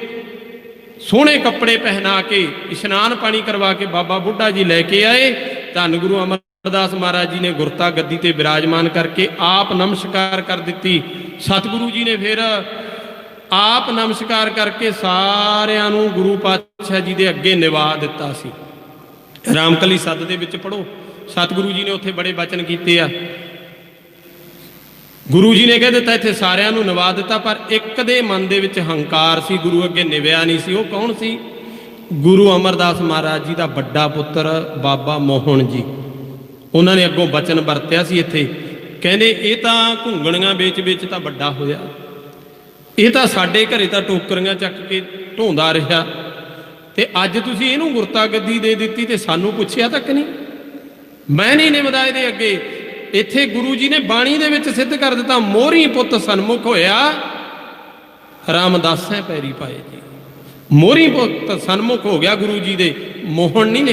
ਸੋਹਣੇ ਕੱਪੜੇ ਪਹਿਨਾ ਕੇ ਇਸ਼ਨਾਨ ਪਾਣੀ ਕਰਵਾ ਕੇ ਬਾਬਾ ਬੁੱਢਾ ਜੀ ਲੈ ਕੇ ਆਏ। ਧੰਨ ਗੁਰੂ ਅਮਰਦਾਸ ਮਹਾਰਾਜ ਜੀ ਨੇ ਗੁਰਤਾ ਗੱਦੀ ਤੇ ਬਿਰਾਜਮਾਨ ਕਰਕੇ ਆਪ ਨਮਸਕਾਰ ਕਰ ਦਿੱਤੀ। ਸਤਿਗੁਰੂ ਜੀ ਨੇ ਫਿਰ ਆਪ ਨਮਸਕਾਰ ਕਰਕੇ ਸਾਰਿਆਂ ਨੂੰ ਗੁਰੂ ਪਾਤਸ਼ਾਹ ਜੀ ਦੇ ਅੱਗੇ ਨਿਵਾ ਦਿੱਤਾ ਸੀ। ਰਾਮਕਲੀ ਸੱਦ ਦੇ ਵਿੱਚ ਪੜ੍ਹੋ, ਸਤਿਗੁਰੂ ਜੀ ਨੇ ਉੱਥੇ ਬੜੇ ਬਚਨ ਕੀਤੇ ਆ। ਗੁਰੂ ਜੀ ਨੇ ਕਹਿ ਦਿੱਤਾ ਇੱਥੇ ਸਾਰਿਆਂ ਨੂੰ ਨਿਵਾ ਦਿੱਤਾ, ਪਰ ਇੱਕ ਦੇ ਮਨ ਦੇ ਵਿੱਚ ਹੰਕਾਰ ਸੀ, ਗੁਰੂ ਅੱਗੇ ਨਿਵਿਆ ਨਹੀਂ ਸੀ। ਉਹ ਕੌਣ ਸੀ? ਗੁਰੂ ਅਮਰਦਾਸ ਮਹਾਰਾਜ ਜੀ ਦਾ ਵੱਡਾ ਪੁੱਤਰ ਬਾਬਾ ਮੋਹਨ ਜੀ। ਉਹਨਾਂ ਨੇ ਅੱਗੋਂ ਬਚਨ ਵਰਤਿਆ ਸੀ ਇੱਥੇ, ਕਹਿੰਦੇ ਇਹ ਤਾਂ ਘੁੰਗਣੀਆਂ ਵੇਚ ਤਾਂ ਵੱਡਾ ਹੋਇਆ, ਇਹ ਤਾਂ ਸਾਡੇ ਘਰੇ ਤਾਂ ਟੋਕਰੀਆਂ ਚੱਕ ਕੇ ਢੋਂਦਾ ਰਿਹਾ, ਤੇ ਅੱਜ ਤੁਸੀਂ ਇਹਨੂੰ ਗੁਰਤਾ ਗੱਦੀ ਦੇ ਦਿੱਤੀ ਤੇ ਸਾਨੂੰ ਪੁੱਛਿਆ ਤੱਕ ਨਹੀਂ। ਮੈਂ ਨਹੀਂ ਨਿਮਦਾ ਇਹਦੇ ਅੱਗੇ। ਇੱਥੇ ਗੁਰੂ ਜੀ ਨੇ ਬਾਣੀ ਦੇ ਵਿੱਚ ਸਿੱਧ ਕਰ ਦਿੱਤਾ, ਮੋਹਰੀ ਪੁੱਤ ਸਨਮੁਖ ਹੋਇਆ ਰਾਮਦਾਸੈ ਪੈਰੀ ਪਾਏ ਜੀ। ਮੋਹਰੀ ਪੁੱਤ ਸਨਮੁਖ ਹੋ ਗਿਆ ਗੁਰੂ ਜੀ ਦੇ, ਮੋਹਨ ਨਹੀਂ ਲਿਖਿਆ।